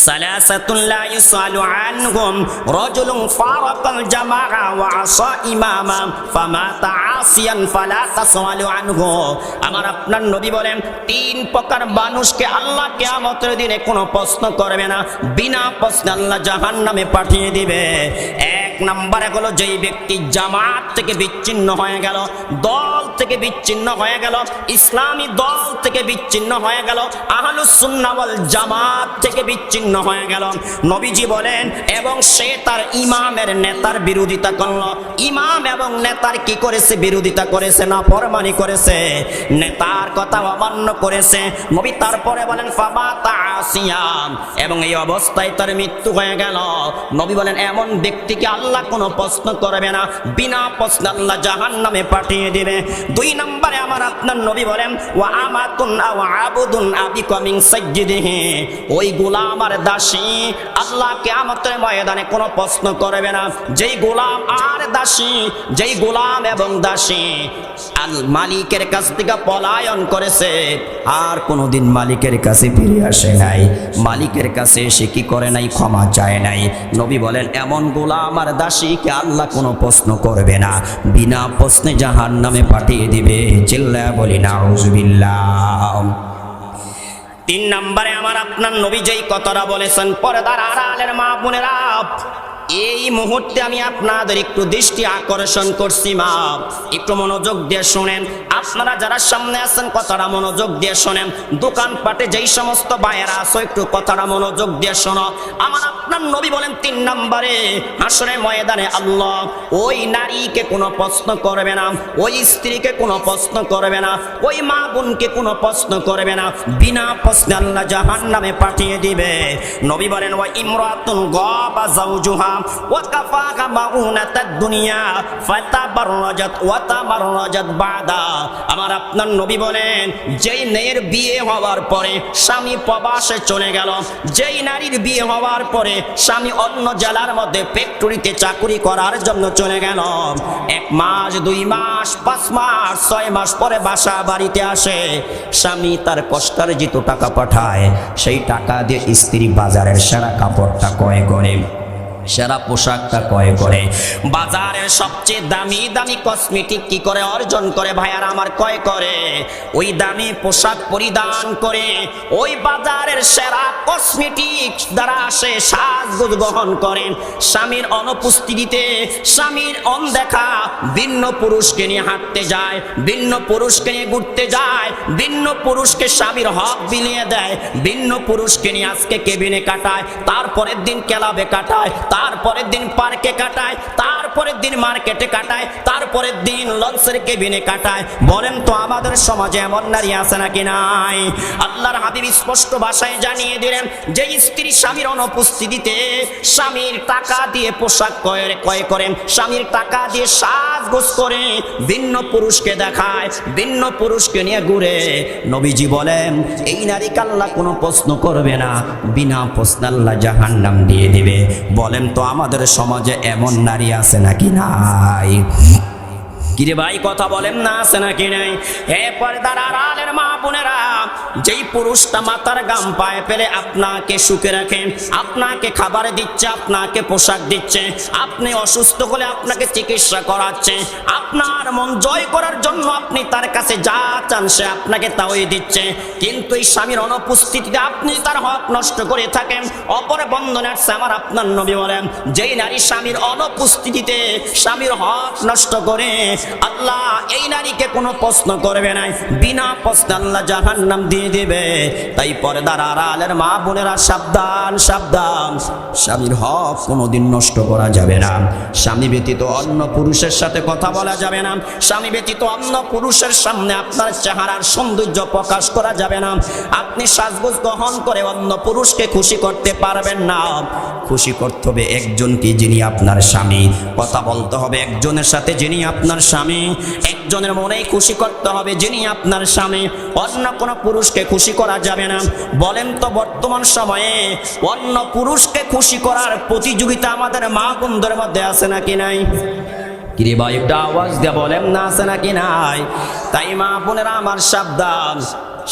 সালাসাতুন লা ইউসালু আনহুম রাজুলুন ফারাকাল জামাআ ওয়া আসা ইমামা ফামাতা আসিয়ান ফালা তাসআলু আনহু। আমার আপনার নবী বলেন 3 প্রকার মানুষকে আল্লাহ কিয়ামতের দিনে কোনো প্রশ্ন করবে না, বিনা প্রশ্নে আল্লাহ জাহান্নামে পাঠিয়ে দিবে। এক নম্বরে হলো যেই ব্যক্তি জামাত থেকে বিচ্ছিন্ন হয়ে গেল, দল থেকে বিচ্ছিন্ন হয়ে গেল, ইসলামী দল থেকে বিচ্ছিন্ন হয়ে গেল, আহলুস সুন্নাহ ওয়াল জামাত থেকে বিচ্ছিন্ন হয়ে গেল। নবীজি বলেন এবং সে তার ইমামের নেতার বিরোধিতা করলো। ইমাম এবং নেতার কি করেছে? বিরোধিতা করেছে, নাফরমানি করেছে, নেতার কথা অমান্য করেছে। নবী তারপরে বলেন ফামাতা আসিয়াম, এবং এই অবস্থায় তার মৃত্যু হয়ে গেল। নবী বলেন এমন ব্যক্তিকে আল্লাহ কোনো প্রশ্ন করবে না, বিনা প্রশ্নে আল্লাহ জাহান্নামে পাঠিয়ে দিবে। 2 নম্বরে আমার আপনার নবী বলেন ওয়া আমাতুন আও আবুদুন আবিকা মিন সাইয়্যিদিহি, ওই গোলাম আর দাসী আল্লাহ কিয়ামতের ময়দানে কোনো প্রশ্ন করবে না। যেই গোলাম আর দাসী, যেই গোলাম এবং দাসী আল মালিকের কাছ থেকে পলায়ন করেছে, আর কোনোদিন মালিকের কাছে ফিরে আসে নাই, মালিকের কাছে এসে কি করে নাই? ক্ষমা চায় নাই। নবী বলেন এমন গোলাম আর দাসীকে আল্লাহ কোনো প্রশ্ন করবে না, বিনা প্রশ্নে জাহান্নামে পাঠিয়ে দিবে। চিল্লায়া বলি নাউযুবিল্লাহ। 3 নম্বরে আমার আপনার নবী যেই কথাটা বলেছেন, পর্দার আড়ালের মা বোনেরা, এই মুহূর্তে আমি আপনাদের একটু দৃষ্টি আকর্ষণ করছি, মা একটু মনোযোগ দিয়ে শোনেন। আপনারা যারা সামনে আছেন কথাটা মনোযোগ দিয়ে শোনেন, দোকানপাটে যেই সমস্ত ভাইয়েরা আছো একটু কথাটা মনোযোগ দিয়ে শোনো। আমার আপনার নবী বলেন 3 নম্বরে হাসরের ময়দানে আল্লাহ ওই নারীকে কোনো প্রশ্ন করবে না, ওই স্ত্রীকে কোনো প্রশ্ন করবে না, ওই মা বোনকে কোনো প্রশ্ন করবে না, বিনা প্রশ্নে আল্লাহ জাহান্নামে পাঠিয়ে দিবে। নবী বলেন ওয়া ইমরাতুন গাবা যাওজুহা ওয়া কাফাহা মাউনাতাদ দুনিয়া ফাতাবাররাজাত ওয়া তামাররাজাত বাদা। আমার আপনার নবী বলেন যেই মেয়ের বিয়ে হওয়ার পরে স্বামী প্রবাসে চলে গেল, যেই নারীর বিয়ে হওয়ার পরে স্বামী অন্য জেলার মধ্যে ফ্যাক্টরিতে চাকরি করার জন্য চলে গেল, 1 মাস 2 মাস 5 মাস 6 মাস পরে বাসা বাড়িতে আসে, স্বামী তার কষ্টার্জিত টাকা পাঠায়, সেই টাকা দিয়ে স্ত্রী বাজারের সেরা কাপড়টা ক্রয় করে, সেরা পোশাকটা ক্রয় করে, বাজারের সবচেয়ে দামি দামি কসমেটিক কি করে অর্জন করে? ভাইয়ারা আমার, ক্রয় করে, ওই দামি পোশাক পরিধান করে, ওই বাজারের সেরা কসমেটিক দ্বারা আসে সাজগোজ গ্রহণ করেন। স্বামীর অনুপস্থিতিতে স্বামীর অনদেখা ভিন্ন পুরুষকে নিয়ে হাঁটতে যায়, ভিন্ন পুরুষকে নিয়ে ঘুরতে যায়, ভিন্ন পুরুষকে স্বামীর হক বিলিয়ে দেয়, ভিন্ন পুরুষকে নিয়ে আজকে কেবিনে কাটায়, তারপরের দিন ক্লাবে কাটায়, তারপরের দিন পার্কে কাটায়, তারপরের দিন মার্কেটে কাটায়, তারপরের দিন লঞ্চের কেবিনে কাটায়। বলেন তো আমাদের সমাজে এমন নারী আছে নাকি নাই? আল্লাহর হাবিব স্পষ্ট ভাষায় জানিয়ে দিলেন যে স্ত্রী স্বামীর অনুপস্থিতিতে স্বামীর টাকা দিয়ে পোশাক ক্রয় করেন, স্বামীর টাকা দিয়ে সাজগোজ করে, ভিন্ন পুরুষকে দেখায়, ভিন্ন পুরুষকে নিয়ে ঘুরে। নবীজি বলেন এই নারীকে আল্লাহ কোনো প্রশ্ন করবে না, বিনা প্রশ্নে আল্লাহ জাহান্নাম দিয়ে দিবে। বলেন তো আমাদের সমাজে এমন নারী আছে নাকি নাই? কিরে ভাই কথা বলেন না, আছে নাকি নাই? হে পর্দার আড়ালের মা বোনেরা, যেই পুরুষটা মাথার গাম পায়ে ফেলে আপনাকে সুখে রাখেন, আপনাকে খাবার দিচ্ছে, আপনাকে পোশাক দিচ্ছে, আপনি অসুস্থ হলে আপনাকে চিকিৎসা করাচ্ছে, আপনার মন জয় করার জন্য আপনি তার কাছে যা চান সে আপনাকে তাই দিচ্ছে, কিন্তু এই স্বামীর অনুপস্থিতিতে আপনি তার হক নষ্ট করে থাকেন, অপরে বন্ধনে আসছে আমার আপনার নবী বলেন, যেই নারী স্বামীর অনুপস্থিতিতে স্বামীর হক নষ্ট করে আল্লাহ এই নারীকে কোনো প্রশ্ন করবে না, বিনা প্রশ্নে আল্লাহ জাহান্নাম দিয়ে দিবে। তাই পর্দার আড়ালের মা বোনেরা সাবধান, সাবধান, স্বামীর হক কোনোদিন নষ্ট করা যাবে না। স্বামী ব্যতীত অন্য পুরুষের সাথে কথা বলা যাবে না, স্বামী ব্যতীত অন্য পুরুষের সামনে আপনার চেহারার সৌন্দর্য প্রকাশ করা যাবে না, আপনি সাজগোজ গ্রহণ করে অন্য পুরুষকে খুশি করতে পারবেন না। খুশি করতে হবে একজনকে, যিনি আপনার স্বামী, কথা বলতে হবে একজনের সাথে যিনি আপনার স্বামী, একজনের মনেই খুশি করতে হবে যিনি আপনার স্বামী, অন্য কোনো পুরুষকে খুশি করা যাবে না। বলেন তো বর্তমান সময়ে অন্য পুরুষকে খুশি করার প্রতিযোগিতা আমাদের মা বোনদের মধ্যে আছে নাকি নাই? কিরে ভাই একটা আওয়াজ দিয়ে বলেন না, আছে নাকি নাই? তাই মা বোনেরা আমার সাবধান,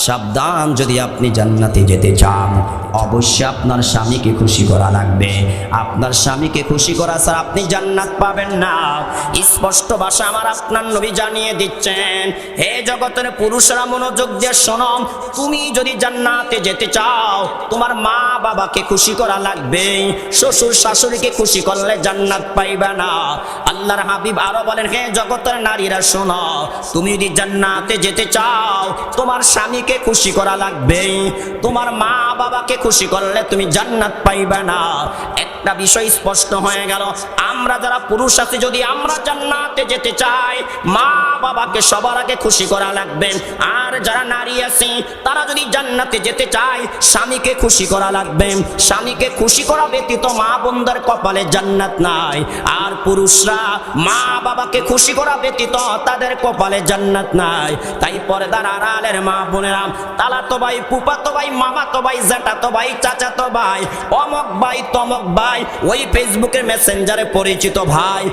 সাবধান, যদি আপনি জান্নাতে যেতে চান অবশ্যই আপনার স্বামীকে খুশি করা লাগবে। আপনার স্বামীকে খুশি করা ছাড়া আপনি জান্নাত পাবেন না। স্পষ্ট ভাষা আমার আপনার নবী জানিয়ে দিচ্ছেন, হে জগতের পুরুষরা মনোযোগ দিয়ে শোনো, তুমি যদি জান্নাতে যেতে চাও তোমার মা বাবাকে খুশি করা লাগবে, শ্বশুর শাশুড়িকে খুশি করলে জান্নাত পাইবে না। আল্লাহর হাবিব আরো বলেন, হে জগতের নারীরা শোনো, তুমি যদি জান্নাতে যেতে চাও তোমার স্বামীকে খুশি করা লাগবে, তোমার মা বাবাকে খুশি করলে তুমি জান্নাত পাইবে না। একটা বিষয় স্পষ্ট হয়ে গেল, আমরা যারা পুরুষ আছি যদি আমরা জান্নাতে যেতে চাই মা বাবাকে সবার আগে খুশি করা লাগবে, আর যারা নারী আছি তারা যদি জান্নাতে যেতে চায় স্বামীকে খুশি করা লাগবে। স্বামীকে খুশি করা ব্যতীত মা বোনদের কপালে জান্নাত নাই, আর পুরুষরা মা বাবাকে খুশি করা ব্যতীত তাদের কপালে জান্নাত নাই। তাই পর্দার আড়ালের মা বোনেরা, তালাতো ভাই, ফুফাতো ভাই, মামাতো ভাই, জ্যাঠাতো ভাই, চাচাতো ভাই, অমক ভাই, তমক ভাই, ওই ফেসবুকের মেসেঞ্জারে পরিচিত ভাই,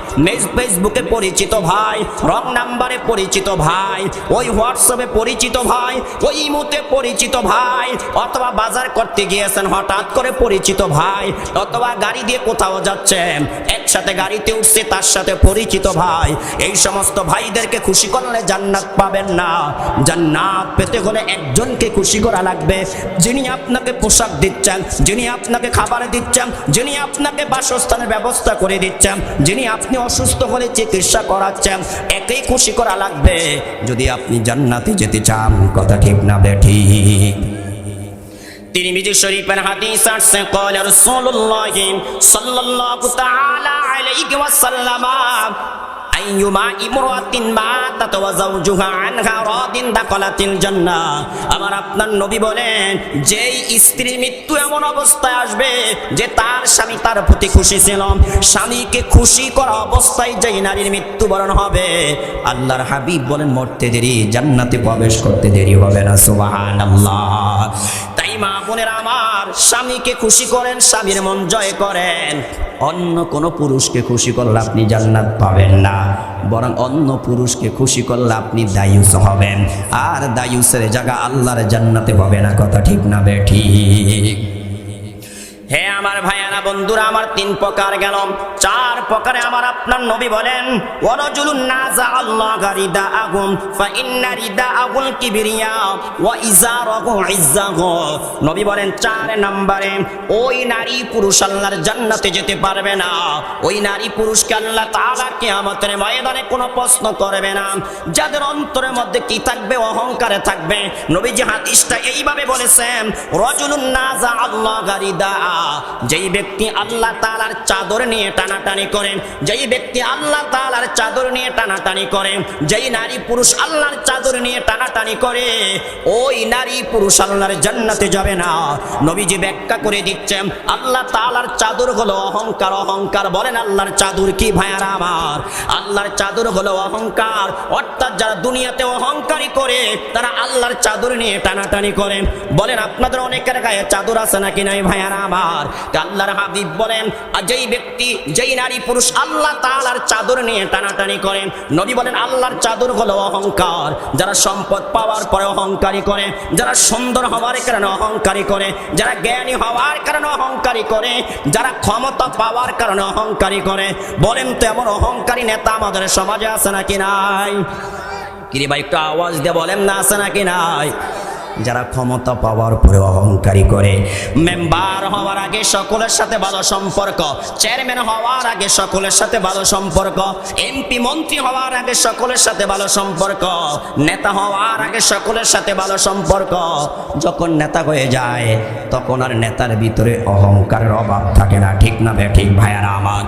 ফেসবুকে পরিচিত ভাই, রং নাম্বারে পরিচিত ভাই, ওই হোয়াটসঅ্যাপে পরিচিত ভাই, ওই ইমোতে পরিচিত ভাই, অথবা বাজার করতে গিয়েছেন হঠাৎ করে পরিচিত ভাই, অথবা গাড়ি দিয়ে কোথাও যাচ্ছেন একসাথে গাড়িতে উঠছে তার সাথে পরিচিত ভাই, এই সমস্ত ভাইদেরকে খুশি করলে জান্নাত পাবেন না। জান্নাত পেতে হলে একজনকে খুশি করা লাগবে, যিনি আপনাকে পোশাক দিচ্ছেন, যিনি আপনাকে খাবার দিচ্ছেন, যিনি আপনাকে বাসস্থানের ব্যবস্থা করে দিচ্ছেন, যিনি আপনি অসুস্থ হলে চিকিৎসা করাচ্ছেন, একেই খুশি করা লাগবে যদি আপনি জান্নাতে যেতে চান। কথা ঠিক না বেঠিক? তিরমিজি শরীফের হাদিস আছে, ক্বালা রাসূলুল্লাহ সাল্লাল্লাহু তাআলা আলাইহি ওয়াসাল্লাম, আইয়ুমা ইমরাতিন মাতাত ওয়া যাওজুহা আনহা রাদিন দাখালাতিল জান্নাহ। আমার আপনার নবী বলেন, যেই স্ত্রীর মৃত্যু এমন অবস্থায় আসবে যে তার স্বামী তার প্রতি খুশি ছিল, স্বামীকে খুশি করা অবস্থায় যেই নারীর মৃত্যুবরণ হবে, আল্লাহর হাবিব বলেন মরতে দেরি, জান্নাতে প্রবেশ করতে দেরি হবে না। সুবহানাল্লাহ। তাই মা বোনেরা আমার, স্বামীকে খুশি করেন, স্বামীর মন জয় করেন। অন্য কোনো পুরুষকে খুশি করলে আপনি জান্নাত পাবেন না, বরং অন্য পুরুষকে খুশি করলে আপনি দায়ুস হবেন, আর দায়ুসের জায়গা আল্লাহর জান্নাতে হবে না। কথা ঠিক না বেঠিক? হে আমার ভাইয়ারা বন্ধুরা আমার, 3 প্রকার গেল, 4 প্রকারে আমার আপনার নবী বলেন, ওয়ারাজুলুন নাযা আল্লাহ রিদাআহুম ফা ইন্না রিদাআহুল কিবরিয়া ওয়া ইজারাহু ইজ্জাহু। নবী বলেন 4 নম্বরে ওই নারী পুরুষ আল্লাহর জান্নাতে যেতে পারবে না, ওই নারী পুরুষকে আল্লাহ তাআলা কিয়ামতের ময়দানে কোনো প্রশ্ন করবে না, যাদের অন্তরের মধ্যে কি থাকবে? অহংকারে থাকবে। নবীজি হাদিসটা এইভাবে বলেছেন, রাজুলুন নাযা আল্লাহ রিদাআ, যেই ব্যক্তি আল্লাহ তাআলার চাদর নিয়ে টানাটানি করেন, যেই ব্যক্তি আল্লাহ তাআলার চাদর নিয়ে টানাটানি করেন, যেই নারী পুরুষ আল্লাহর চাদর নিয়ে টানাটানি করে, ওই নারী পুরুষ আল্লাহর জান্নাতে যাবে না। নবীজি ব্যাখ্যা করে দিচ্ছেন, আল্লাহ তাআলার চাদর হলো অহংকার। অহংকার বলেন আল্লাহর চাদর কি ভাইয়ারা আমার? আল্লাহর চাদর হলো অহংকার, অর্থাৎ যারা দুনিয়াতে অহংকারী করে তারা আল্লাহর চাদর নিয়ে টানাটানি করেন। বলেন আপনাদের অনেকের গায়ে চাদর আছে নাকি নাই ভাইয়ারা আমার? আল্লাহর হাবিব বলেন, আর যেই ব্যক্তি যেই নারী পুরুষ আল্লাহ তাআলার চাদর নিয়ে টানাটানি করেন, নবী বলেন আল্লাহর চাদর হলো অহংকার। যারা সম্পদ পাওয়ার পরে অহংকারী করে, যারা সুন্দর হওয়ার কারণে অহংকারী করে, যারা জ্ঞানী হওয়ার কারণে অহংকারী করে, যারা ক্ষমতা পাওয়ার কারণে অহংকারী করে, বলেন তো এমন অহংকারী নেতা আমাদের সমাজে আছে নাকি নাই? কিরে ভাই একটু আওয়াজ দিয়ে বলেন না, আছে নাকি নাই? যারা ক্ষমতা পাওয়ার পরে অহংকারী করে, মেম্বার হওয়ার আগে সকলের সাথে ভালো সম্পর্ক, চেয়ারম্যান হওয়ার আগে সকলের সাথে ভালো সম্পর্ক, এমপি মন্ত্রী হওয়ার আগে সকলের সাথে ভালো সম্পর্ক, নেতা হওয়ার আগে সকলের সাথে ভালো সম্পর্ক, যখন নেতা হয়ে যায় তখন আর নেতার ভিতরে অহংকারের অভাব থাকে না, ঠিক না ঠিক ভাইয়ারা আমার?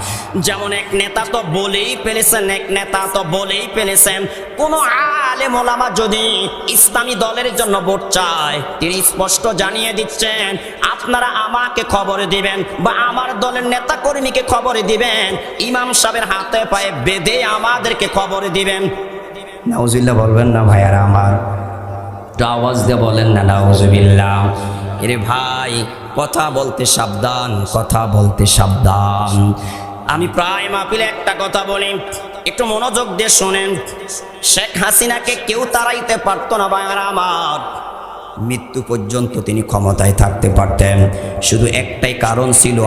যেমন এক নেতা তো বলেই ফেলেছেন, কোন আলেম ওলামা যদি ইসলামী দলের জন্য ভোট চায়, তিনি স্পষ্ট জানিয়ে দিচ্ছেন আপনারা আমাকে খবর দিবেন বা আমার দলের নেতা কর্মীকে খবর দিবেন, ইমাম সাহেবের হাতে পায়ে বেঁধে আমাদেরকে খবর দিবেন। নাউজুবিল্লাহ বলবেন না ভাইয়ারা আমার? আওয়াজ দিয়ে বলেন না নাউজুবিল্লাহ। এরে ভাই কথা বলতে সাবধান, কথা বলতে সাবধান। আমি প্রায় মাহফিলে একটা কথা বলি, একটু মনোযোগ দিয়ে শোনেন। শেখ হাসিনাকে কেউ তাড়াইতে পারতো না ভাইয়ারা আমার, মৃত্যু পর্যন্ত তিনি ক্ষমতায় থাকতে পারতেন। শুধু একটাই কারণ ছিল,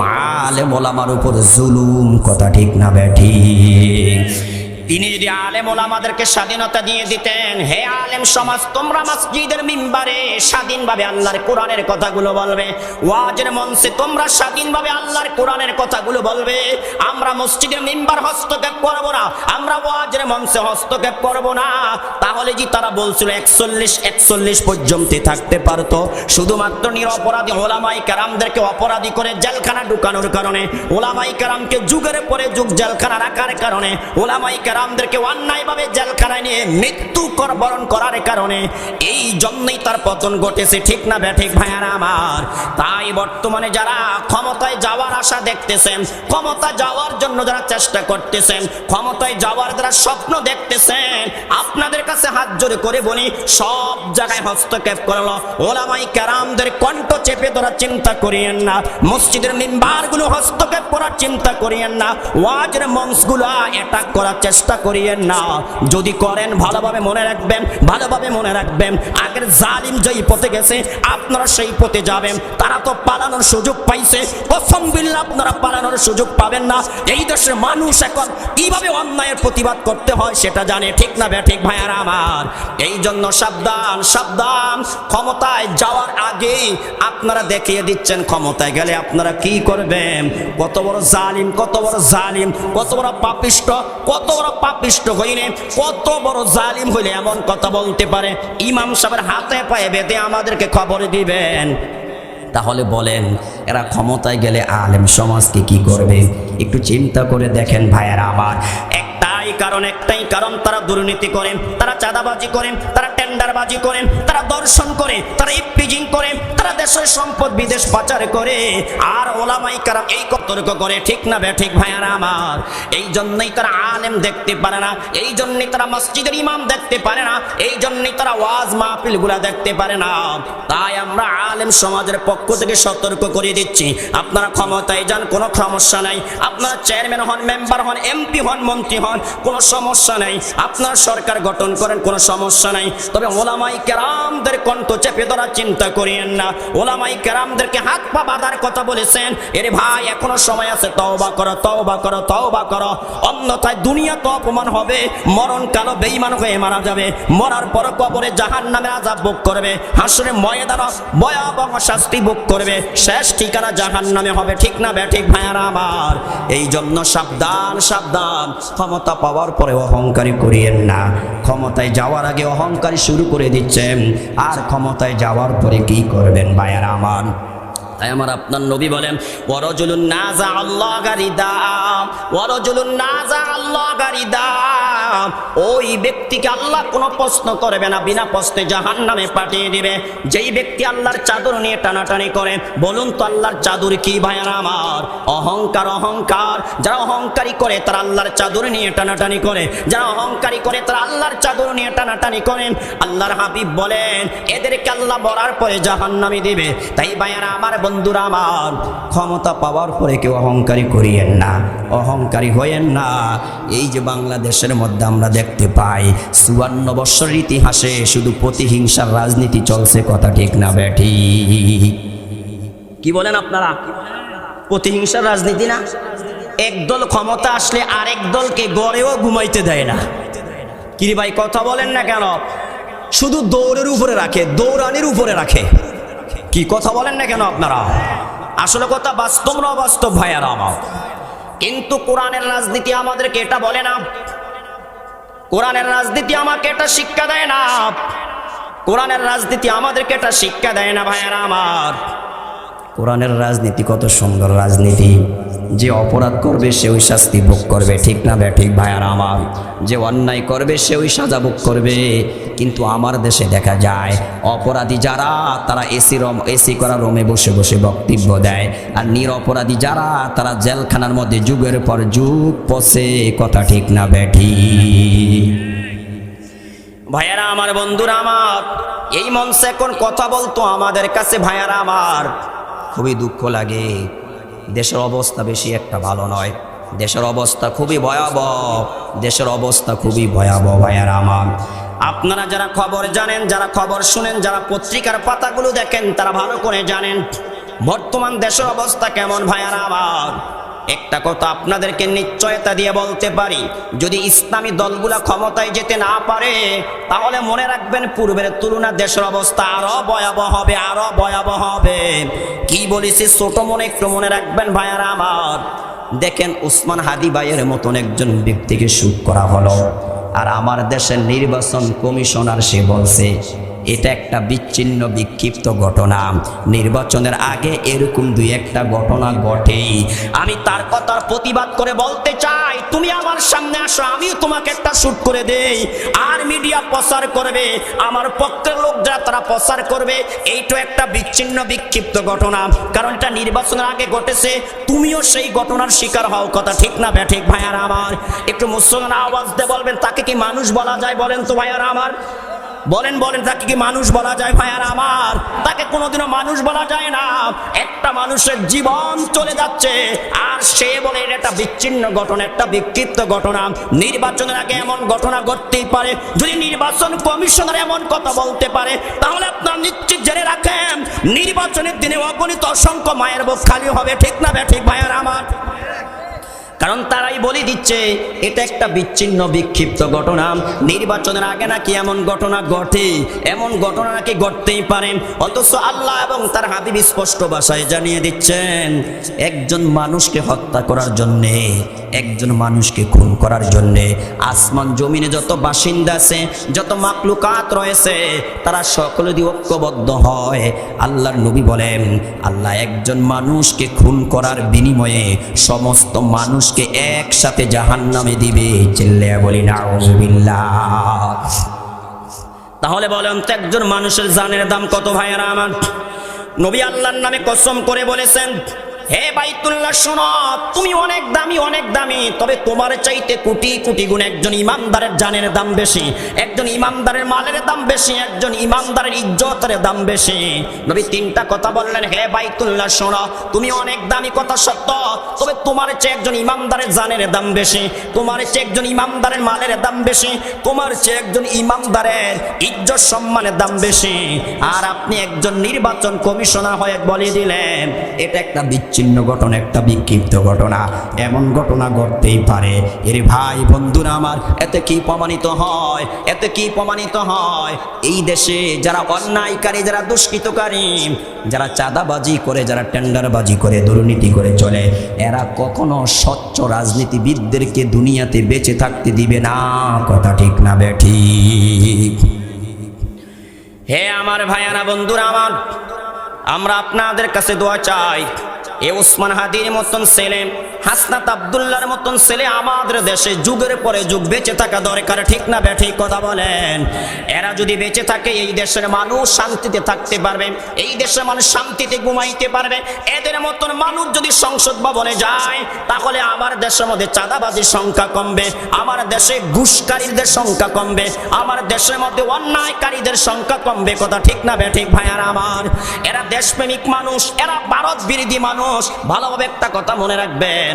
আলেম ওলামার উপর জুলুম, কথা ঠিক না ঠিক? তিনি যদি আলেম ওলামাদেরকে স্বাধীনতা দিয়ে দিতেন, হে আলেম সমাজ তোমরা মসজিদের মিম্বারে স্বাধীনভাবে আল্লাহর কোরআনের কথাগুলো বলবে, ওয়াজের মঞ্চে তোমরা স্বাধীনভাবে আল্লাহর কোরআনের কথাগুলো বলবে, আমরা মসজিদের মিম্বার হস্তক্ষেপ করব না, আমরা ওয়াজের মঞ্চে হস্তক্ষেপ করব না, তাহলে যে তারা বলছিল 41 পর্যন্ত থাকতে পারতো। শুধুমাত্র নিরপরাধী ওলামায়ে কেরামদেরকে অপরাধী করে জেলখানা ঢুকানোর কারণে, ওলামায়ে কেরামকে যুগের পরে যুগ জেলখানা রাখার কারণে, ওলামায়ে আমাদেরকে অন্যায়ভাবে জেলখানায় নিয়ে মৃত্যু বরণ করার কারণে, এই জন্যই তার পতন ঘটেছে, ঠিক না ঠিক ভাইয়ারা আমার? তাই বর্তমানে যারা ক্ষমতায় যাওয়ার আশা দেখতেছেন, ক্ষমতা যাওয়ার জন্য যারা চেষ্টা করতেছেন, ক্ষমতায় যাওয়ার যারা স্বপ্ন দেখতেছেন, আপনাদের কাছে হাত জোড়ে করে বলি, সব জায়গায় হস্তক্ষেপ করলো, ওলামায়ে কেরামদের কণ্ঠ চেপে ধরার চিন্তা করিয়েন না, মসজিদের মিম্বারগুলো হস্তক্ষেপ করার চিন্তা করিয়েন না, ওয়াজের মঞ্চগুলো অ্যাটাক করার চেষ্টা করিয়েন না। যদি করেন ভালোভাবে মনে রাখবেন, ভালোভাবে মনে রাখবেন, আগের জালিম যেই পথে গেছে আপনারা সেই পথে যাবেন। তারা তো পালানোর সুযোগ পাইছে, কসম বিল্লাহ আপনারা পালানোর সুযোগ পাবেন না। এই দেশের মানুষ এখন কিভাবে অন্যায়ের প্রতিবাদ করতে হয় সেটা জানে, ঠিক না ঠিক ভাইয়ারা আমার? এই জন্য সাবধান, সাবধান। ক্ষমতায় যাওয়ার আগে আপনারা দেখিয়ে দিচ্ছেন ক্ষমতায় গেলে আপনারা কি করবেন। কত বড় জালিম, কত বড় জালিম, কত বড় পাপিষ্ট, কত বড় পাপিষ্ট হইলে, কত বড় জালিম হইলে এমন কথা বলতে পারে, ইমাম সাহেবের হাতে পায়ে বেঁধে আমাদেরকে খবর দিবেন। তাহলে বলেন এরা ক্ষমতায় গেলে আলেম সমাজকে কি করবে? একটু চিন্তা করে দেখেন ভাইয়ারা আমার। একটাই কারণ, তারা দুর্নীতি করেন, তারা চাঁদাবাজি করেন, তারা টেন্ডারবাজি করেন, তারা দর্শন করে, তারা ইপটিজিং করে, তারা দেশের সম্পদ বিদেশ পাচার করে, আর ওলামায়ে কেরাম এই কতর্ক করে, ঠিক না ঠিক ভাইয়ারা আমার? এই জন্যই তারা আলেম দেখতে পারে না, এই জন্যই তারা মসজিদের ইমাম দেখতে পারে না, এই জন্যই তারা ওয়াজ মাহফিলগুলা দেখতে পারে না। তাই আমরা আলেম সমাজের পক্ষ থেকে সতর্ক করে দিচ্ছি, আপনারা ক্ষমতায় যান কোনো সমস্যা নাই, আপনারা চেয়ারম্যান হন, মেম্বার হন, এমপি হন, মন্ত্রী হন, কোনো সমস্যা নাই, আপনার সরকার গঠন করেন, কোনো সমস্যা নাই, তবে ওলামায়ে কেরামদের কণ্ঠ চেপে ধরার চিন্তা করিয়েন না। ওলামায়ে কেরামদেরকে হাত পা বাঁধার কথা বলেছেন, এরে ভাই এখনো সময় আছে, তওবা করো, তওবা করো, তওবা করো, অন্যথায় দুনিয়া তো অপমান হবে, মরণ কালো বেঈমান হয়ে মারা যাবে, মরার পর কবরে জাহান্নামে আযাব ভোগ করবে, হাসরে ময়দানে ভয়াবহ শাস্তি ভোগ করবে, শেষ ঠিকানা জাহান্নামে হবে, ঠিক না ঠিক ভাইয়ারা আমার? এই জন্য সাবধান, সাবধান। ক্ষমতা পাওয়ার পরে অহংকারী করিয়েন না, ক্ষমতায় যাওয়ার আগে অহংকারী শুরু করে দিচ্ছেন, আর ক্ষমতায় যাওয়ার পরে কি করবেন ভাইয়ারা আমার? তাই আমার আপনার নবী বলেন, ওয়ারাজুলুন নাযা আল্লাহ গারিদা, ওয়ারাজুলুন নাযা আল্লাহ গারিদা, ওই ব্যক্তিকে আল্লাহ কোনো প্রশ্ন করবে না, বিনা প্রশ্নে জাহান্নামে পাঠিয়ে দিবে। যেই ব্যক্তি আল্লাহর চাদর নিয়ে টানাটানি করে, বলুন তো আল্লাহর চাদর কি ভাইয়ারা আমার? অহংকার। অহংকার যারা অহংকারী করে তারা আল্লাহর চাদর নিয়ে টানাটানি করে, যারা অহংকারী করে তারা আল্লাহর চাদর নিয়ে টানাটানি করেন। আল্লাহর হাবিব বলেন এদেরকে আল্লাহ বলার পরে জাহান্নামে দিবে। তাই ভাইয়ারা আমার, বন্ধুরা আমার, ক্ষমতা পাওয়ার পরে কেউ অহংকারী করিয়েন না, অহংকারী হয়েন না। এই যে বাংলাদেশের মধ্যে আমরা দেখতে পাই ৫৪ বৎসরের ইতিহাসে শুধু প্রতিহিংসার রাজনীতি চলছে, কথা ঠিক না বেঠি? কি বলেন আপনারা? প্রতিহিংসার রাজনীতি না? একদল ক্ষমতা আসলে আরেক দলকে গড়েও ঘুমাইতে দেয় না। কি রে ভাই, কথা বলেন না কেন? শুধু দৌড়ের উপরে রাখে, দৌড়ানির উপরে রাখে। কি কথা বলেন না কেন আপনারা? আসলে কথা বাস্তব না অবাস্তব ভাইয়ারা আমার। কিন্তু কোরআনের রাজনীতি আমাদেরকে এটা বলে না, কোরআনের রাজনীতি আমাকে এটা শিক্ষা দেয় না, কোরআনের রাজনীতি আমাদেরকে এটা শিক্ষা দেয় না ভাইয়ারা আমার। কোরআনের রাজনীতি কত সুন্দর রাজনীতি। যে অপরাধ করবে সে ওই শাস্তি ভোগ করবে, ঠিক না ঠিক ভাইয়ারা আমার? যে অন্যায় করবে সে ওই সাজা ভোগ করবে। কিন্তু আমার দেশে দেখা যায় অপরাধী যারা তারা এসি করা রুমে বসে বসে বক্তব্য দেয়, আর নিরপরাধী যারা তারা জেলখানার মধ্যে যুগের পর যুগ পচে, কথা ঠিক না বেঠি? ভাইয়ারা আমার, বন্ধুরা আমার, এই মঞ্চে এখন কথা বলতো আমাদের কাছে ভাইয়ারা আমার খুবই দুঃখ লাগে। দেশের অবস্থা বেশি একটা ভালো নয়, দেশের অবস্থা খুবই ভয়াবহ, দেশের অবস্থা খুবই ভয়াবহ ভাইয়ারা আমার। আপনারা যারা খবর জানেন, যারা খবর শুনেন, যারা পত্রিকার পাতাগুলো দেখেন, তারা ভালো করে জানেন বর্তমান দেশের অবস্থা কেমন ভাইয়ারা আমার। একটা কথা আপনাদেরকে নিশ্চয়তা দিয়ে বলতে পারি, যদি ইসলামী দলগুলা ক্ষমতায় যেতে না পারে তাহলে মনে রাখবেন পূর্বের তুলনায় দেশের অবস্থা আরো ভয়াবহ হবে, আরো ভয়াবহ হবে। কি বলেছি ছোট মনে একটু মনে রাখবেন ভাইয়ারা আমার। দেখেন উসমান হাদি ভাইয়ের মতন একজন ব্যক্তিকে শুট করা হলো, আর আমার দেশের নির্বাচন কমিশনার সে বলছে এটা একটা বিচ্ছিন্ন বিক্ষিপ্ত ঘটনা, নির্বাচনের আগে এরকম দুই একটা ঘটনা ঘটেই। আমি তার কথার প্রতিবাদ করে বলতে চাই, তুমি আমার সামনে আসো, আমিও তোমাকে একটা শুট করে দেই। আর মিডিয়া প্রচার করবে, আমার পক্ষের লোক যারা তারা প্রচার করবে এইটা একটা বিচ্ছিন্ন বিক্ষিপ্ত ঘটনা, কারণ এটা নির্বাচনের আগে ঘটেছে। তুমিও সেই ঘটনার শিকার হও, কথা ঠিক না ঠিক ভাইয়ারা আমার? একটু মুসলমান আওয়াজ দিয়ে বলবেন তাকে কি মানুষ বলা যায়? বলেন তো ভাইয়ারা আমার, বলেন বলেন, তাকে কি মানুষ বলা যায় ভাইয়ারা আমার? তাকে কোনোদিনও মানুষ বলা যায় না। একটা মানুষের জীবন চলে যাচ্ছে আর সে বলে এটা একটা বিচ্ছিন্ন ঘটনা, একটা বিক্ষিপ্ত ঘটনা। নির্বাচনের আগে এমন ঘটনা ঘটতেই পারে। যদি নির্বাচন কমিশনার এমন কথা বলতে পারে তাহলে আপনার নিশ্চিত জেনে রাখেন নির্বাচনের দিনে অগণিত অসংখ্য মায়ের বুক খালি হবে, ঠিক না ঠিক ভাইয়ারা আমার? কারণ তারাই বলে দিচ্ছে এটা একটা বিচ্ছিন্ন বিক্ষিপ্ত ঘটনা। নির্বাচনের আগে নাকি এমন ঘটনা ঘটে, এমন ঘটনা নাকি ঘটতেই পারে। অথচ আল্লাহ এবং তার হাবিব স্পষ্ট ভাষায় জানিয়ে দিচ্ছেন একজন মানুষকে হত্যা করার জন্যে, একজন মানুষকে খুন করার জন্যে আসমান জমিনে যত বাসিন্দা আছে, যত মাকলুকাত রয়েছে, তারা সকলে যদি ঐক্যবদ্ধ হয়, আল্লাহর নবী বলেন আল্লাহ একজন মানুষকে খুন করার বিনিময়ে সমস্ত মানুষকে একসাথে জাহান্নামে দিবে। চিল্লায়া বলি নাউযুবিল্লাহ। তাহলে বলেন তো একজন মানুষের জানের দাম কত ভাইয়ারা আমার? নবী আল্লাহর নামে কসম করে বলেছেন, হে বাইতুল্লাহ শোনো, তুমি অনেক দামি, অনেক দামি, তবে তোমার চাইতে কোটি কোটি গুণ একজন ইমানদারের জানের দাম বেশি, একজন ইমানদারের মালের দাম বেশি, একজন ইমানদারের ইজ্জতের দাম বেশি। নবী তিনটা কথা বললেন, হে বাইতুল্লাহ শোনো, তুমি অনেক দামি কথা সত্য, তবে তোমার চেয়ে একজন ইমানদারের জানের দাম বেশি, তোমার চেয়ে একজন ইমানদারের মালের দাম বেশি, তোমার চেয়ে একজন ইমানদারের ইজ্জত সম্মানের দাম বেশি। আর আপনি একজন নির্বাচন কমিশনার হয়ে বলে দিলেন এটা একটা বিচ্ছিন্ন ঘটনা, একটা বিক্ষিপ্ত ঘটনা। এমন ঘটনা ঘটতেই পারে। এর ভাই বন্ধুরা আমার, এতে কি প্রমাণিত হয়? এতে কি প্রমাণিত হয়? এই দেশে যারা অন্যায়কারী, যারা দুষ্কৃতকারী, যারা চাঁদাবাজি করে, যারা টেন্ডারবাজি করে, দুর্নীতি করে চলে, এরা কখনো স্বচ্ছ রাজনীতিবিদদেরকে দুনিয়াতে বেঁচে থাকতে দিবে না, কথা ঠিক না ঠিক? হে আমার ভাইয়ারা, বন্ধুরা আমার, আমরা আপনাদের কাছে দোয়া চাই, এ ওসমান হাদির মতন ছেলে, হাসনাত আব্দুল্লাহর মতন ছেলে আমাদের দেশে যুগের পরে যুগ বেঁচে থাকা দরকার, ঠিক না ব্যাঠিক কথা বলেন? এরা যদি বেঁচে থাকে এই দেশের মানুষ শান্তিতে থাকতে পারবে, এই দেশের মানুষ শান্তিতে ঘুমাইতে পারবে। এদের মতন মানুষ যদি সংসদ ভবনে যায় তাহলে আমার দেশের মধ্যে চাঁদাবাজির সংখ্যা কমবে, আমার দেশে ঘুষকারীদের সংখ্যা কমবে, আমার দেশের মধ্যে অন্যায়কারীদের সংখ্যা কমবে। কথা ঠিক না ব্যাঠিক ভাইয়ার আমার? এরা দেশপ্রেমিক মানুষ, এরা ভারত বিরোধী মানুষ। ভালোভাবে একটা কথা মনে রাখবেন,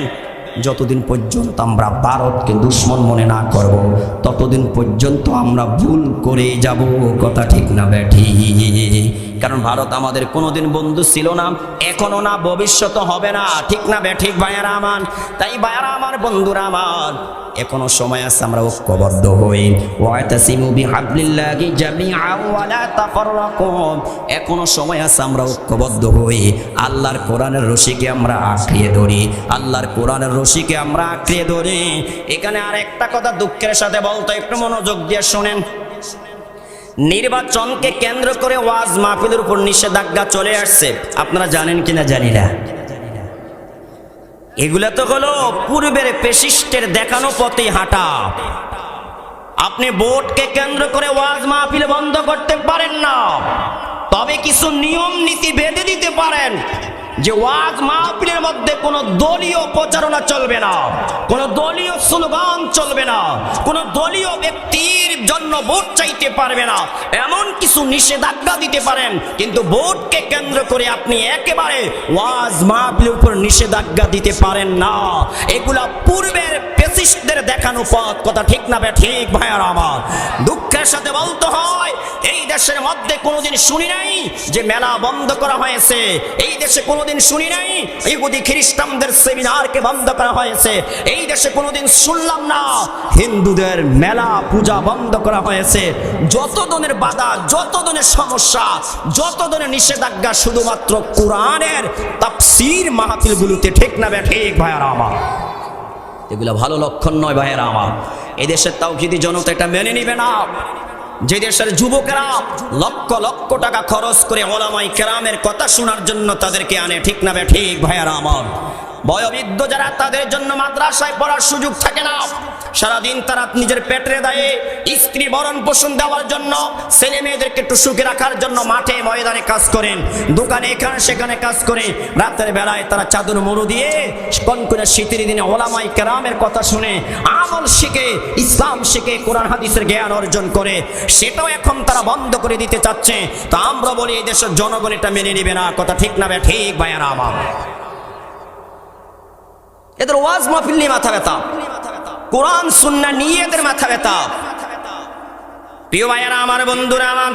যতদিন পর্যন্ত আমরা ভারতকে দুশ্মন মনে না করব ততদিন পর্যন্ত আমরা ভুল করে যাব। কথা ঠিক না ব্যাঠি? কারণ ভারত আমাদের কোনোদিন বন্ধু ছিল না, এখনো না, ভবিষ্যৎ হবে না, ঠিক না ব্যাঠিক ভাইয়ারা আমার? তাই ভাইয়ারা আমার, বন্ধুরা আমার, এখনো সময় আছে, আমরা ঐক্যবদ্ধ হই। ওয়াতাসিমু বিহাবলিল্লাহি জামিআন ওয়া লা তাফাররাকু। এখনো সময় আছে, আমরা ঐক্যবদ্ধ হই, আল্লাহর কোরআনের রশিকে আমরা আঁকড়িয়ে ধরি, আল্লাহর কোরআনের রশিকে আমরা আঁকড়িয়ে ধরি। এখানে আর একটা কথা দুঃখের সাথে বলতে, একটু মনোযোগ দিয়ে শুনেন। নির্বাচনকে কেন্দ্র করে ওয়াজ মাহফিলের উপর নিষেধাজ্ঞা চলে আসছে, আপনারা জানেন কিনা জানি না। এগুলা তো হলো পূর্বের ফ্যাসিস্টের দেখানো পথে হাঁটা। আপনি ভোটকে কেন্দ্র করে ওয়াজ মাহফিল বন্ধ করতে পারেন না, তবে কিছু নিয়ম নীতি বেঁধে দিতে পারেন যে ওয়াজ মাহফিলের মধ্যে কোনো দলীয় প্রচারণা চলবে না, কোনো দলীয় স্লোগান চলবে না, কোনো দলীয় ব্যক্তির জন্য ভোট চাইতে পারবে না, এমন কিছু নিষেধাজ্ঞা দিতে পারেন। কিন্তু ভোটকে কেন্দ্র করে আপনি একেবারে ওয়াজ মাহফিলের উপর নিষেধাজ্ঞা দিতে পারেন না। এগুলা পূর্বের ফ্যাসিস্টদের দেখানো পথ। কথা ঠিক না ঠিক ভাইয়ারা আমার? দুঃখের সাথে বলতে হয়, এই দেশের মধ্যে কোনোদিন শুনি নাই যে মেলা বন্ধ করা হয়েছে, এই দেশে কোনোদিন শুনি নাই ইহুদি খ্রিস্টানদের সেমিনারকে বন্ধ করা হয়েছে, এই দেশে কোনোদিন শুনলাম না হিন্দুদের মেলা পূজা বন্ধ করা হয়েছে। যত ধরনের বাধা, যত ধরনের সমস্যা, যত ধরনের নিষেধাজ্ঞা শুধুমাত্র কোরআনের তাফসীর মাহফিলগুলোতে, ঠিক না ঠিক ভাইয়ারা আমার? এগুলো ভালো লক্ষণ নয় ভাইয়েরা আমার। এদেশের তাওহীদি জনতা এটা মেনে নিবে না। যে দেশের যুবকেরা লক্ষ লক্ষ টাকা খরচ করে ওলামায়ে কেরামের কথা শোনার জন্য তাদেরকে আনে, ঠিক না ঠিক ভাইয়েরা আমার? বয়োবৃদ্ধ যারা, তাদের জন্য মাদ্রাসায় পড়ার সুযোগ থাকে না, সারাদিন তারা নিজের পেটের দায়ে স্ত্রী ভরণ পোষণ দেওয়ার জন্য, ছেলে মেয়েদেরকে একটু সুখে রাখার জন্য মাঠে ময়দানে কাজ করেন, দোকানে এখানে সেখানে কাজ করে, রাতের বেলায় তারা চাদর মুড়ো দিয়ে কনকনে শীতের দিনে ওলামায়ে কেরামের কথা শুনে আমল শিখে, ইসলাম শিখে, কোরআন হাদিসের জ্ঞান অর্জন করে। সেটাও এখন তারা বন্ধ করে দিতে চাচ্ছে। তো আমরা বলি এই দেশের জনগণ এটা মেনে নিবে না। কথা ঠিক না ঠিক ভাইয়ারা আমার? এদের ওয়াজ মাহফিল নিয়ে মাথা ব্যথা, কোরআন সুন্নাহ নিয়ে এদের মাথা ব্যথা। প্রিয় ভাইয়ারা আমার, বন্ধুরা আমার,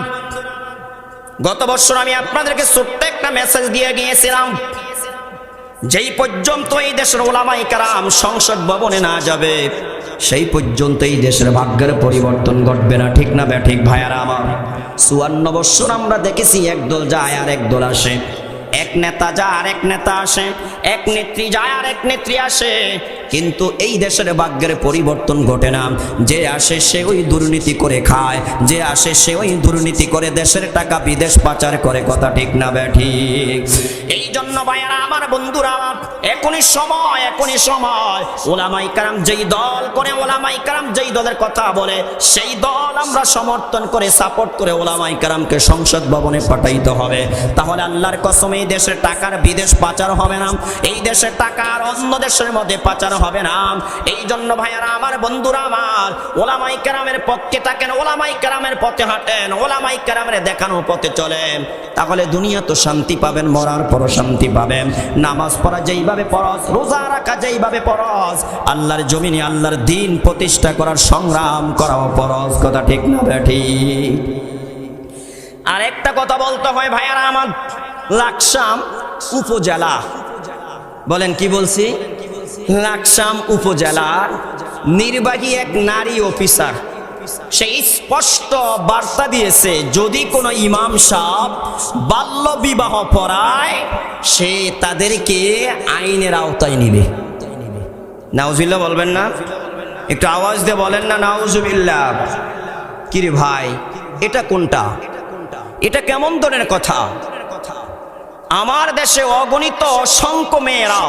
গত বছর আমি আপনাদেরকে ছোট্ট একটা মেসেজ দিয়ে গিয়েছিলাম, যেই পর্যন্ত এই দেশের ওলামায়ে কেরাম সংসদ ভবনে না যাবে সেই পর্যন্ত এই দেশের ভাগ্যের পরিবর্তন ঘটবে না, ঠিক না ঠিক ভাইয়ারা আমার? 54 বছর আমরা দেখেছি একদল যায় আর একদল আসে, এক নেতা যায় আর এক নেতা আসে, এক নেত্রী যায় আর এক নেত্রী আসে, কিন্তু এই দেশের ভাগ্যের পরিবর্তন ঘটে না। যে আসে সে ওই দুর্নীতি করে খায়, যে আসে সে ওই দুর্নীতি করে দেশের টাকা বিদেশ পাচার করে। কথা ঠিক না ঠিক? এই জন্য ভাইয়ারা আমার, বন্ধুরা আমার, এখনই সময় ওলামায়ে কেরাম যেই দল করে, ওলামায়ে কেরাম যেই দলের কথা বলে সেই দল আমরা সমর্থন করে, সাপোর্ট করে ওলামায়ে কেরামকে সংসদ ভবনে পাঠাইতে হবে। তাহলে আল্লাহর কসম এই দেশের টাকার বিদেশ পাচার হবে না, এই দেশের টাকা আর অন্য দেশের মধ্যে পাচার হবে না। এই জন্য ভাইয়ারা আমার, বন্ধুরা আমার, ওলামায়ে কেরামের পক্ষে থাকেন, ওলামায়ে কেরামের পথে হাঁটেন, ওলামায়ে কেরামের দেখানো পথে চলেন, তাহলে দুনিয়া তো শান্তি পাবেন, মরার পরও শান্তি পাবেন। নামাজ পড়া যেইভাবে পড়স, রোজা রাখা যেইভাবে পড়স, আল্লাহর জমিনে আল্লাহর দ্বীন প্রতিষ্ঠা করার সংগ্রাম করাও পড়স। কথা ঠিক না ঠিক? আর একটা কথা বলতে হয় ভাইয়ারা আমার, লাকসাম উপজেলা, বলেন কি বলছি? লাকসাম উপজেলার নির্বাহী এক নারী অফিসার, সেই স্পষ্ট বার্তা দিয়েছে যদি কোনো ইমাম সাহেব বাল্য বিবাহ পড়ায় সে তাদেরকে আইনের আওতায় নিবে। নাউজুবিল্লাহ বলবেন না? একটু আওয়াজ দিয়ে বলেন না নাউজুবিল্লাহ। কিরে ভাই, এটা কোনটা? এটা কেমন ধরনের কথা? আমার দেশে অগণিত অসংখ্য মেয়েরা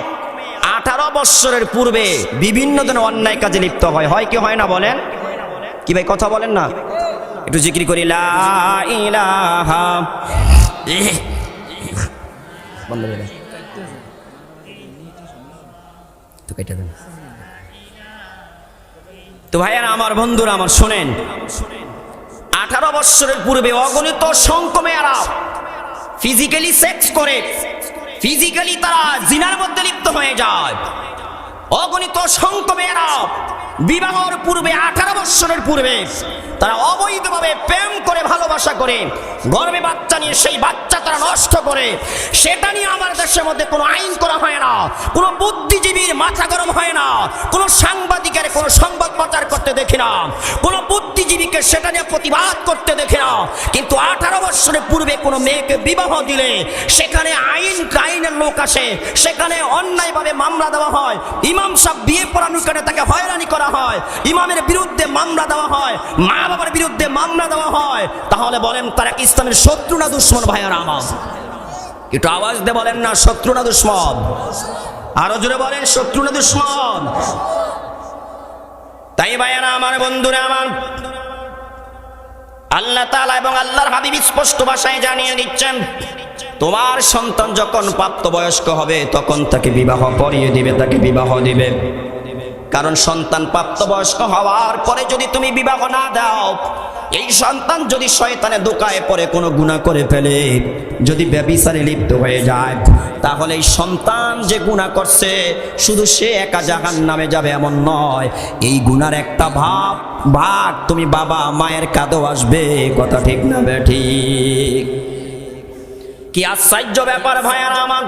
18 বৎসরের পূর্বে বিভিন্ন ধরনের অন্যায় কাজে লিপ্ত হয়, হয় কি হয় না বলেন? কি ভাই কথা বলেন না? একটু জিকির করি লা ইলাহা বন্ধ করে দাও। তো কেটে দেন। তো ভাইয়ারা আমার, বন্ধুরা আমার, শোনেন, 18 বৎসরের পূর্বে অগণিত সংখ্য মেয়েরা ফিজিক্যালি সেক্স করে, ফিজিক্যালি তারা জিনার মধ্যে লিপ্ত হয়ে যায়। অগণিত সংখ্য মেয়েরা বিবাহের পূর্বে 18 বৎসরের পূর্বে তারা অবৈধভাবে প্রেম করে, ভালোবাসা করে, গর্ভে বাচ্চা নিয়ে সেই বাচ্চা তারা নষ্ট করে। সেটা নিয়ে আমার দেশের মধ্যে কোনো আইন করা হয় না, কোনো বুদ্ধিজীবীর মাথা গরম হয় না, কোনো সাংবাদিকের কোনো সংবাদ প্রচার করতে দেখি না, কোনো বুদ্ধিজীবীকে সেটা নিয়ে প্রতিবাদ করতে দেখি না। কিন্তু 18 বৎসরের পূর্বে কোনো মেয়েকে বিবাহ দিলে সেখানে আইনের লোক আসে, সেখানে অন্যায়ভাবে মামলা দেওয়া হয়। ইমাম সাহেব বিয়ে পড়ানোর কারণে তাকে হয়রানি করা হয়, ইমামের বিরুদ্ধে মামলা দেওয়া হয়, মা বাবার বিরুদ্ধে মামলা দেওয়া হয়। তাহলে বলেন তারা কি ইসলামের শত্রু না দুশ্মন? ভাইয়ারা আমার, একটু আওয়াজ দিয়ে বলেন না, শত্রু না দুশ্মন? আরো জোরে বলেন, শত্রু না দুশ্মন? তাই ভাইয়ারা আমার, বন্ধুরা আমার, আল্লাহ তাআলা এবং আল্লাহর হাবিব স্পষ্ট ভাষায় জানিয়ে দিচ্ছেন, তোমার সন্তান যখন প্রাপ্তবয়স্ক হবে তখন তাকে বিবাহ পড়িয়ে দিবে, তাকে বিবাহ দিবে। কারণ সন্তান প্রাপ্তবয়স্ক হওয়ার পরে যদি তুমি বিবাহ না দাও, এই সন্তান যদি শয়তানে ধোঁকায় পড়ে কোনো গুনাহ করে ফেলে, যদি ব্যভিচারে লিপ্ত হয়ে যায়, তাহলে এই সন্তান যে গুনাহ করছে শুধু সে একা জাহান্নামে যাবে এমন নয়, এই গুনার একটা ভাগ তুমি বাবা মায়ের কাঁধেও আসবে। কথা ঠিক না বেঠিক? কি আশ্চর্য ব্যাপার ভাইয়ারা আমার,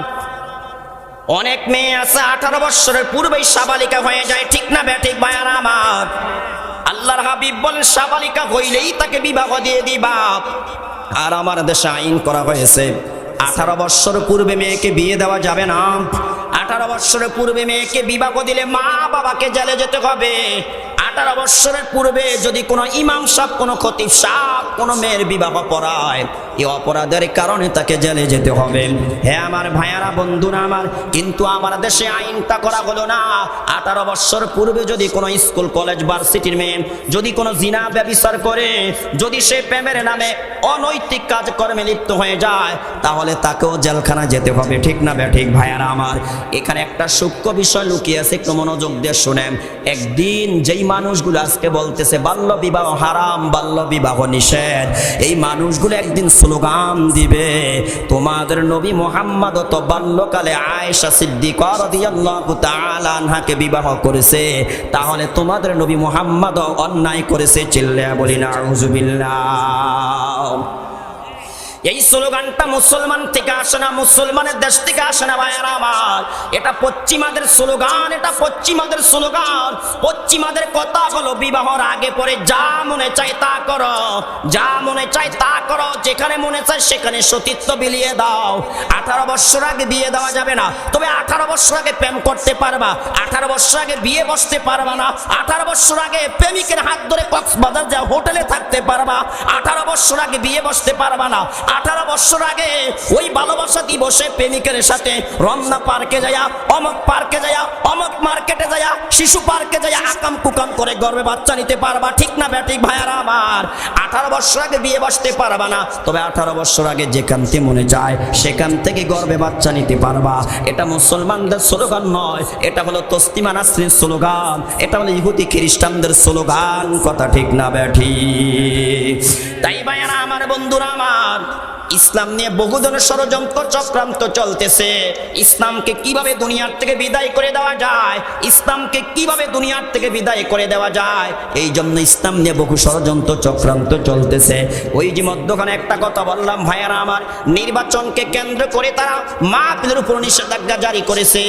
অনেক মেয়ে আছে 18 বৎসরের পূর্বেই সাবালিকা হয়ে যায়, ঠিক না বেঠিক ভাইয়ারা আমার? আল্লাহর হাবিব বলেন সাবালিকা হইলেই তাকে বিবাহ দিয়ে দিবা। আর আমার দেশে আইন করা হয়েছে 18 বৎসর পূর্বে মেয়েকে বিয়ে দেওয়া যাবে না। 18 বৎসরের পূর্বে মেয়েকে বিবাহ দিলে মা বাবাকে জেলে যেতে হবে। 18 বৎসরের পূর্বে যদি কোনো ইমাম সাহেব, কোনো খতিব সাহেব কোনো মেয়ের বিবাহ পড়ায়, এই অপরাধের কারণে তাকে জেলে যেতে হবে। হ্যাঁ আমার ভাইয়ারা, বন্ধুরা আমার, কিন্তু আমার দেশে আইনটা করা হলো না। 18 বৎসর পূর্বে যদি কোনো স্কুল কলেজ ভার্সিটির মেয়ে যদি কোনো জিনা ব্যভিচার করে, যদি সে প্রেমের নামে অনৈতিক কাজকর্মে লিপ্ত হয়ে যায়, তাহলে তাকেও জেলখানা যেতে হবে, ঠিক না বেঠিক ভাইয়ারা আমার? এখানে একটা সূক্ষ্ম বিষয় লুকিয়ে আছে, একটু মনোযোগ দিয়ে শুনেন। একদিন যেই মানুষগুলো আজকে বলতেছে বাল্য বিবাহ হারাম, বাল্য বিবাহ নিষেধ, এই মানুষগুলো একদিন স্লোগান দিবে, তোমাদের নবী মুহাম্মদ তো বাল্যকালে আয়েশা সিদ্দিকা রাদিয়াল্লাহু তাআলা আনহাকে বিবাহ করেছে, তাহলে তোমাদের নবী মুহাম্মদ অন্যায় করেছে। চিল্লায়া বলি নাউযুবিল্লাহ। এই স্লোগানটা মুসলমান থেকে আসে না, মুসলমানের দেশ থেকে আসে না ভাইয়ারা আমার, এটা পশ্চিমাদের স্লোগান, এটা পশ্চিমাদের স্লোগান। পশ্চিমাদের কথা হলো বিবাহর আগে পরে যা মনে চায় তা করো, যা মনে চায় তা করো, যেখানে মনে চায় সেখানে সতীত্ব বিলিয়ে দাও। 18 বৎসর আগে বিয়ে দেওয়া যাবে না, তবে 18 বৎসর আগে প্রেম করতে পারবা, 18 বৎসর আগে বিয়ে বসতে পারবা না, 18 বৎসর আগে প্রেমিকের হাত ধরে কক্সবাজার যা হোটেলে থাকতে পারবা, 18 বৎসর আগে বিয়ে বসতে পারবা না। 18 বৎসর আগে ওই ভালোবাসা দিবসে প্রেমিকের সাথে রমনা পার্কে যায়া, অমক পার্কে যায়া, অমক মার্কেটে যায়া, শিশু পার্কে যায়া আকাম কুকাম করে গর্ভে বাচ্চা নিতে পারবা, ঠিক না বেঠিক ভাইয়ারা আমার? 18 বৎসর আগে বিয়ে বসতে পারবা না, তবে 18 বৎসর আগে যেখান থেকে মনে চায় সেখান থেকে গর্ভে বাচ্চা নিতে পারবা। এটা মুসলমানদের স্লোগান নয়, এটা হলো তসলিমা নাসরিনের স্লোগান, এটা হলো ইহুদি খ্রিস্টানদের স্লোগান। কথা ঠিক না বেঠিক? তাই ভাইয়ারা আমার, বন্ধুরা আমার, ইসলাম নিয়ে বহু ধরনের ষড়যন্ত্র চক্রান্ত চলতেছে। ইসলামকে কিভাবে দুনিয়ার থেকে বিদায় করে দেওয়া যায়, ইসলামকে কিভাবে দুনিয়ার থেকে বিদায় করে দেওয়া যায়, এই জন্য ইসলাম নিয়ে বহু ষড়যন্ত্র চক্রান্ত চলতেছে। ওই যে মধ্যখানে একটা কথা বললাম ভাইয়ারা আমার, নির্বাচনকে কেন্দ্র করে তারা মাহফিলের উপর নিষেধাজ্ঞা জারি করেছে।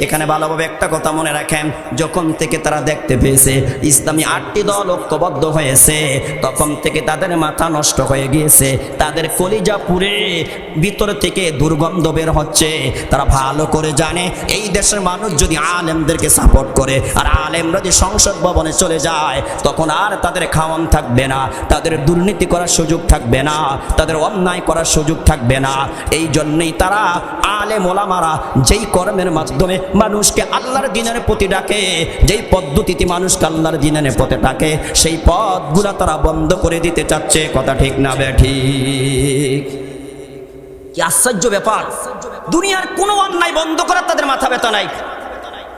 এখানে ভালোভাবে একটা কথা মনে রাখেন, যখন থেকে তারা দেখতে পেয়েছে ইসলামী 8টি দল ঐক্যবদ্ধ হয়েছে, তখন থেকে তাদের মাথা নষ্ট হয়ে গিয়েছে, তাদের কলিজা পুড়ে ভিতর থেকে দুর্গন্ধ বের হচ্ছে। তারা ভালো করে জানে এই দেশের মানুষ যদি আলেমদেরকে সাপোর্ট করে আর আলেমরা যদি সংসদ ভবনে চলে যায় তখন আর তাদের খাওয়ান থাকবে না, তাদের দুর্নীতি করার সুযোগ থাকবে না, তাদের অন্যায় করার সুযোগ থাকবে না। এই জন্যই তারা আলেম ওলামারা যেই কর্মের মাধ্যমে মানুষকে আল্লাহর দ্বীনের প্রতি ডাকে, যেই পদ্ধতিতে মানুষকে আল্লাহর দ্বীনের পথে ডাকে, সেই পথগুলা তারা বন্ধ করে দিতে চাচ্ছে। কথা ঠিক না ঠিক? কি আশ্চর্য ব্যাপার! দুনিয়ার কোনো অন্যায় বন্ধ করার তাদের মাথা ব্যথা নাই,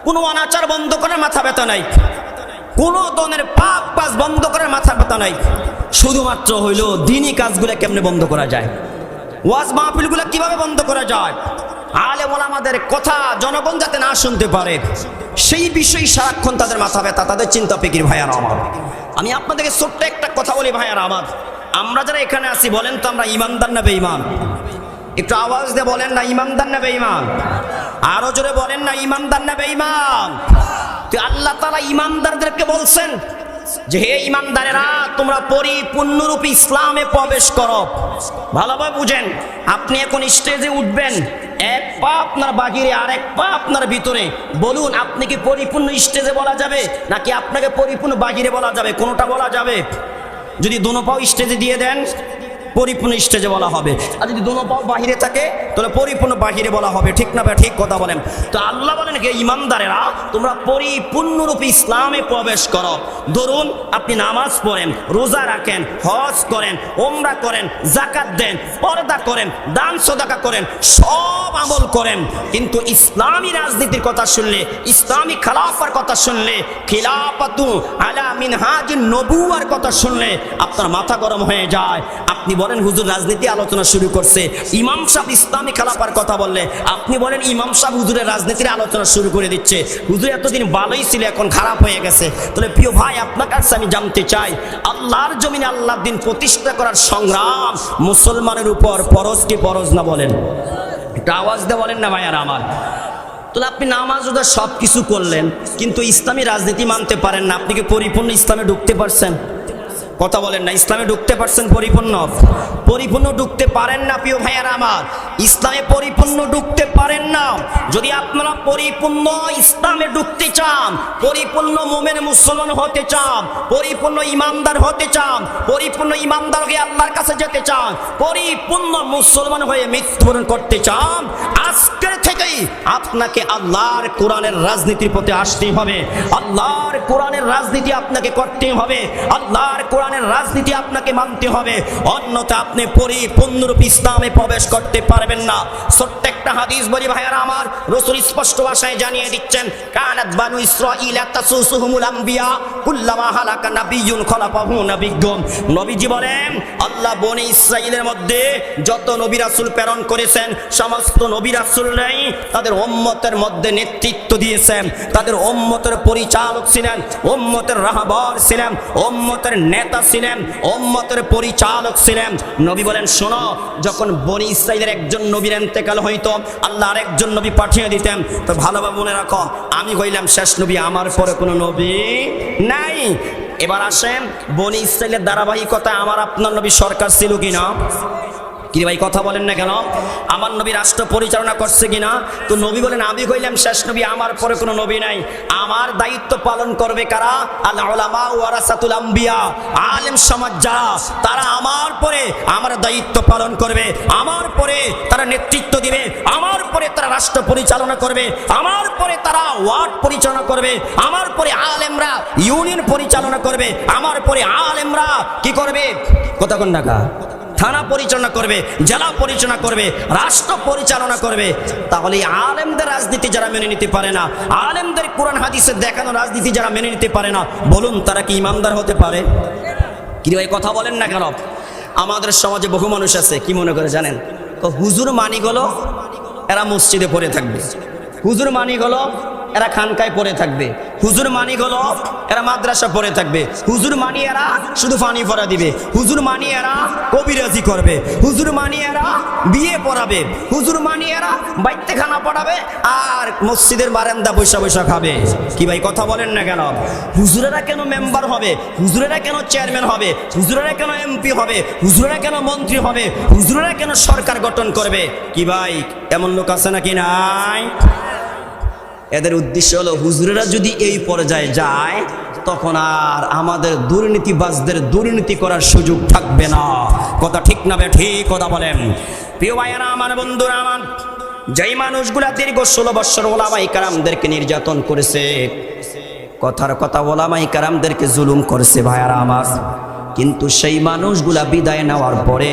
কোনো অনাচার বন্ধ করার মাথা ব্যথা নাই, কোনো ধরনের পাপ কাজ বন্ধ করার মাথা ব্যথা নাই। শুধুমাত্র হইল দ্বীনি কাজগুলো কেমনে বন্ধ করা যায়, ওয়াজ মাহফিলগুলো কিভাবে বন্ধ করা যায়, আলেম ওলামাদের কথা জনগণ যাতে না শুনতে পারে, সেই বিষয়ে সারাক্ষণ তাদের মাথা ব্যথা, তাদের চিন্তা ফিকির। ভাইয়ারা আমার, আমি আপনাদেরকে ছোট্ট একটা কথা বলি ভাইয়ারা আমার, আমরা যারা এখানে আছি বলেন তো আমরা ইমানদার না বেঈমান? একটু আওয়াজ দিয়ে বলেন না, ইমানদার না বেঈমান? আরো জোরে বলেন না, ইমানদার না বেঈমান? তো আল্লাহ তাআলা ইমানদারদেরকে বলছেন যে হে ইমানদারেরা, তোমরা পরিপূর্ণরূপে ইসলামে প্রবেশ করো। ভালোভাবে বুঝেন, আপনি এখন স্টেজে উঠবেন, এক পা আপনার বাহিরে আর এক পা আপনার ভিতরে। বলুন, আপনি কি পরিপূর্ণ স্টেজে বলা যাবে নাকি আপনাকে পরিপূর্ণ বাহিরে বলা যাবে? কোনটা বলা যাবে? যদি দোনো পাও স্টেজে দিয়ে দেন পরিপূর্ণ স্টেজে বলা হবে, আর যদি দোনো পাও বাহিরে থাকে তাহলে পরিপূর্ণ বাহিরে বলা হবে। ঠিক না? ঠিক কথা বলেন। তো আল্লাহ বলেন হে ইমানদারেরা, তোমরা পরিপূর্ণরূপে ইসলামে প্রবেশ করো। ধরুন আপনি নামাজ পড়েন, রোজা রাখেন, হজ করেন, ওমরা করেন, যাকাত দেন, পর্দা করেন, দান সদাকা করেন, সব আমল করেন, কিন্তু ইসলামী রাজনীতির কথা শুনলে, ইসলামী খেলাফার কথা শুনলে, খিলাফাতু আলা মিনহাজিন নবুওয়ার কথা শুনলে আপনার মাথা গরম হয়ে যায়। আপনি বলেন হুজুর রাজনীতি আলোচনা শুরু করছে, ইমাম সাহেব ইসলামী খেলাফার কথা বললে আপনি বলেন ইমাম সাহেব হুজুরের রাজনীতির আলোচনা শুরু করে দিচ্ছে। হুজুর এতদিন ভালোই ছিল, এখন খারাপ হয়ে গেছে। তাহলে প্রিয় ভাই, আপনার কাছে আমি জানতে চাই, আল্লাহর জমিনে আল্লাহর দ্বীন প্রতিষ্ঠা করার সংগ্রাম মুসলমানের উপর ফরজ কি ফরজ না? বলেন, একটা আওয়াজ দিয়ে বলেন না ভাইয়ারা আমার। তাহলে আপনি নামাজ রোজা সব কিছু করলেন কিন্তু ইসলামী রাজনীতি মানতে পারেন না, আপনি কি পরিপূর্ণ ইসলামে ঢুকতে পারছেন? কথা বলেন না, ইসলামে ঢুকতে পারছেন? পরিপূর্ণ ঢুকতে পারেন না প্রিয় ভাইয়ারা আমার, ইসলামে পরিপূর্ণ ঢুকতে পারেন না। যদি আপনারা পরিপূর্ণ ইসলামে ঢুকতে চান, পরিপূর্ণ মুমিন মুসলমান হতে চান, পরিপূর্ণ ইমানদার হতে চান, পরিপূর্ণ ইমানদার হয়ে আল্লাহর কাছে যেতে চান, পরিপূর্ণ মুসলমান হয়ে মৃত্যুবরণ করতে চান, আজকের থেকেই আপনাকে আল্লাহর কোরআনের রাজনীতির পথে আসতেই হবে। আল্লাহর কোরআনের রাজনীতি আপনাকে করতেই হবে, আল্লাহর কোরআনের রাজনীতি আপনাকে মানতে হবে, অন্যথা আপনি পরিপূর্ণরূপে ইসলামে প্রবেশ করতে পারবেন না। ছোট্ট একটা হাদিস বলি ভাইয়ারা আমার, রাসূল স্পষ্ট ভাষায় জানিয়ে দিচ্ছেন, কানাত বানু ইসরাঈলা তাসুসুহুমুল আম্বিয়া কুল্লামা হালাকা নাবিয়্যুন খলাফাহু নাবিয়্যুন। নবীজি বলেন আল্লাহ বনি ইসরাঈলের মধ্যে যত নবী রাসূল প্রেরণ করেছেন সমস্ত নবী রাসূলরাই তাদের উম্মতের মধ্যে নেতৃত্ব দিয়েছেন, তাদের উম্মতের পরিচালক ছিলেন, উম্মতের রাহবার ছিলেন, উম্মতের নেতা ছিলেন, উম্মতের পরিচালক ছিলেন। নবী বলেন শোনো, যখন বনি ইসরাঈলের একজন নবীর ইন্তেকাল হইতো আল্লাহ আরেকজন নবী পাঠিয়ে দিতেন। তো ভালোভাবে মনে রাখো, আমি কইলাম শেষ নবী, আমার পরে কোনো নবী নাই। এবার আসেন বনি ইসরাঈলের ধারাবাহিকতা আমার আপনার নবী সরকার ছিল কিনা? কি ভাই কথা বলেন না কেন? আমার নবী রাষ্ট্র পরিচালনা করছে কিনা? তো নবী বলেন আমি কইলাম শেষ নবী, আমার পরে কোনো নবী নাই। আমার দায়িত্ব পালন করবে কারা? আল উলামা ওয়ারাসাতুল আম্বিয়া, আলেম সমাজ যারা, তারা আমার পরে আমার দায়িত্ব পালন করবে, আমার পরে তারা নেতৃত্ব দিবে, আমার পরে তারা রাষ্ট্র পরিচালনা করবে, আমার পরে তারা ওয়ার্ড পরিচালনা করবে, আমার পরে আলেমরা ইউনিয়ন পরিচালনা করবে, আমার পরে আলেমরা কি করবে? কথা কোন ঢাকা থানা পরিচালনা করবে, জেলা পরিচালনা করবে, রাষ্ট্র পরিচালনা করবে। তাহলে আলেমদের রাজনীতি যারা মেনে নিতে পারে না, আলেমদের কোরআন হাদিসে দেখানো রাজনীতি যারা মেনে নিতে পারে না, বলুন তারা কি ইমানদার হতে পারে? কি ভাই কথা বলেন না কেন? আমাদের সমাজে বহু মানুষ আছে কি মনে করে জানেন? তো হুজুর মানি গেলো এরা মসজিদে পড়ে থাকবে, হুজুর মানি গেলো এরা খানকায় পড়ে থাকবে, হুজুর মানি হলো এরা মাদ্রাসা পড়ে থাকবে, হুজুর মানি এরা শুধু পানি পড়া দিবে, হুজুর মানি এরা কবিরাজি করবে, হুজুর মানি এরা বিয়ে পড়াবে, হুজুর মানি এরা বাইতে খানা পড়াবে আর মসজিদের বারান্দা বৈশা বৈশা খাবে। কি ভাই কথা বলেন না কেন? হুজুরেরা কেন মেম্বার হবে, হুজুরেরা কেন চেয়ারম্যান হবে, হুজুরেরা কেন এমপি হবে, হুজুরেরা কেন মন্ত্রী হবে, হুজুরেরা কেন সরকার গঠন করবে? কি ভাই এমন লোক আছে নাকি নাই? এদের উদ্দেশ্য হলো হুজুরেরা যদি এই পর্যায়ে যায় তখন আর আমাদের দুর্নীতিবাজদের দুর্নীতি করার সুযোগ থাকবে না। কথা ঠিক না ঠিক কথা বলেন? প্রিয় ভাইয়েরা আমার, বন্ধুরা আমার, যেই মানুষগুলা দীর্ঘ 16 বছর ওলামায়ে কেরামদেরকে নির্যাতন করেছে, কথার কথা ওলামায়ে কেরামদেরকে জুলুম করেছে ভাইয়েরা আমার, কিন্তু সেই মানুষগুলা বিদায় নেওয়ার পরে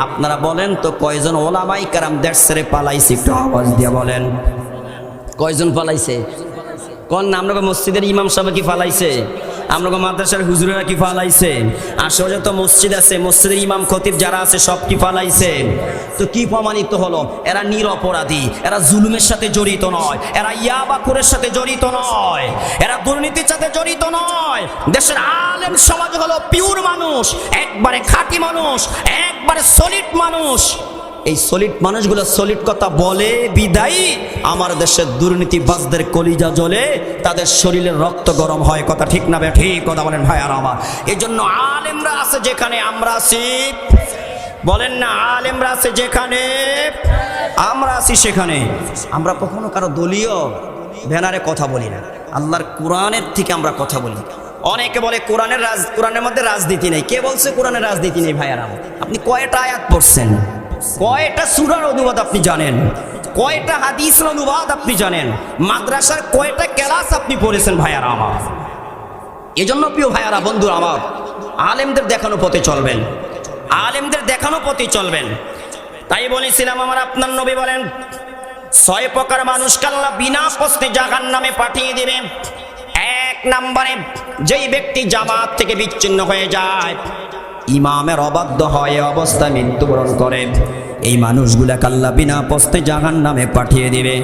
আপনারা বলেন তো কয়জন ওলামায়ে কেরাম দেশ ছেড়ে পালাইছে? একটু আওয়াজ দিয়ে বলেন কয়জন পালাইছে? কোন আমরা মসজিদের ইমাম সাহেব কি পালাইছে? আমরা মাদ্রাসার হুজুরেরা কি পালাইছে? আসলে যত মসজিদ আছে মসজিদের ইমাম খতিব যারা আছে সব কি পালাইছে? তো কি প্রমাণিত হলো? এরা নিরপরাধী, এরা জুলুমের সাথে জড়িত নয়, এরা ইয়াবাখোরের সাথে জড়িত নয়, এরা দুর্নীতির সাথে জড়িত নয়। দেশের আলেম সমাজ হলো পিওর মানুষ, একবারে খাঁটি মানুষ, একবারে সলিড মানুষ। এই সলিড মানুষগুলো সলিড কথা বলে বিদায়ী আমার দেশের দুর্নীতিবাজদের কলিজা জ্বলে, তাদের শরীরের রক্ত গরম হয়। কথা ঠিক না ঠিক কথা বলেন ভাই আর আমার? এই জন্য আলেমরা আছে যেখানে আমরা আছি, বলেন না, আলেমরা আছে যেখানে আমরা আছি সেখানে আমরা কখনো কারো দলীয় ব্যানারে কথা বলি না, আল্লাহর কোরআনের থেকে আমরা কথা বলি। অনেকে বলে কোরআনের মধ্যে রাজনীতি নেই। কে বলছে কোরআনের রাজনীতি নেই? ভাই আর আমার, আপনি কয়টা আয়াত পড়ছেন? কয়টা সূরার অনুবাদ আপনি জানেন? কয়টা হাদিসের অনুবাদ আপনি জানেন? মাদ্রাসার কয়টা ক্লাস আপনি পড়েছেন ভাইয়ারা আমার? এজন্য প্রিয় ভাইয়ারা, বন্ধুরা আমার, আলেমদের দেখানো পথে চলবেন, আলেমদের দেখানো পথে চলবেন। তাই বলেছিলাম আমার আপনার নবী বলেন 6 প্রকার মানুষকে আল্লাহ বিনা প্রশ্নে জাহান্নামে পাঠিয়ে দিবেন। 1 নম্বরে যেই ব্যক্তি জামাত থেকে বিচ্ছিন্ন হয়ে যায়, ইমামের অবাধ্য হয়, অবস্থায় মৃত্যুবরণ করে, এই মানুষগুলাকে আল্লাহ বিনা প্রশ্নে জাহান্নামে পাঠিয়ে দিবে।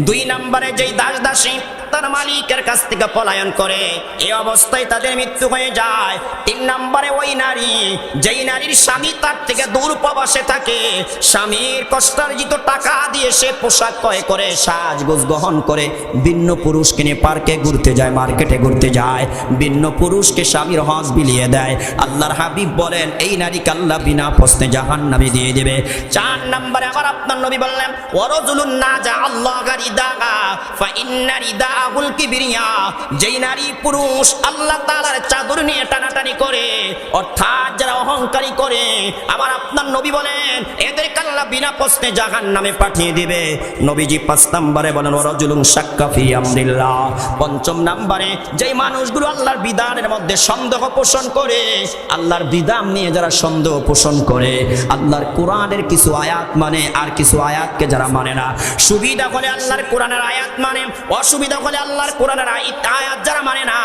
2 নম্বরে যেই দাস দাসী তার মালিকের কাছ থেকে পলায়ন করে, এই অবস্থায় তাদের মৃত্যু হয়ে যায়। 3 নম্বরে ওই নারী, যেই নারীর স্বামী তার থেকে দূর প্রবাসে থাকে, স্বামীর কষ্টার্জিত টাকা দিয়ে সে পোশাক ক্রয় করে, সাজগোজ গ্রহণ করে, ভিন্ন পুরুষকে নিয়ে পার্কে ঘুরতে যায়, মার্কেটে ঘুরতে যায়, ভিন্ন পুরুষকে স্বামীর হক বিলিয়ে দেয়। আল্লাহর হাবিব বলেন এই নারীকে আল্লাহ বিনা প্রশ্নে জাহান্নামে দিয়ে দেবে। 4 নম্বরে আমার আপনার নবী বললেন ওয়ারাজুলুন নাজা আল্লাহ রিদাগা ফা ইন্না রিদাহুল কিবরিয়া, যেই নারী পুরুষ আল্লাহ তাআলার চাদর নিয়ে টানাটানি করে, অর্থাৎ যারা অহংকারী করে, আমার আপনার নবী বলেন এদেরকে আল্লাহ বিনা প্রশ্নে জাহান্নামে পাঠিয়ে দিবে। নবীজি 5 নম্বরে বলেন ওয়ারাজুলুন শাক্কা ফি আমরিল্লাহ। 5 নম্বরে যেই মানুষগুলো আল্লাহর বিধানের মধ্যে সন্দেহ পোষণ করে, আল্লাহর বিধান নিয়ে যারা সন্দেহ পোষণ করে, আল্লাহর কোরআনের কিছু আয়াত মানে আর কিছু আয়াতকে যারা মানে না, সুবিধা হলে আল্লাহর কোরআনের আয়াত মানে, অসুবিধা হলে আল্লাহর কোরআনের আয়াত যারা মানে না,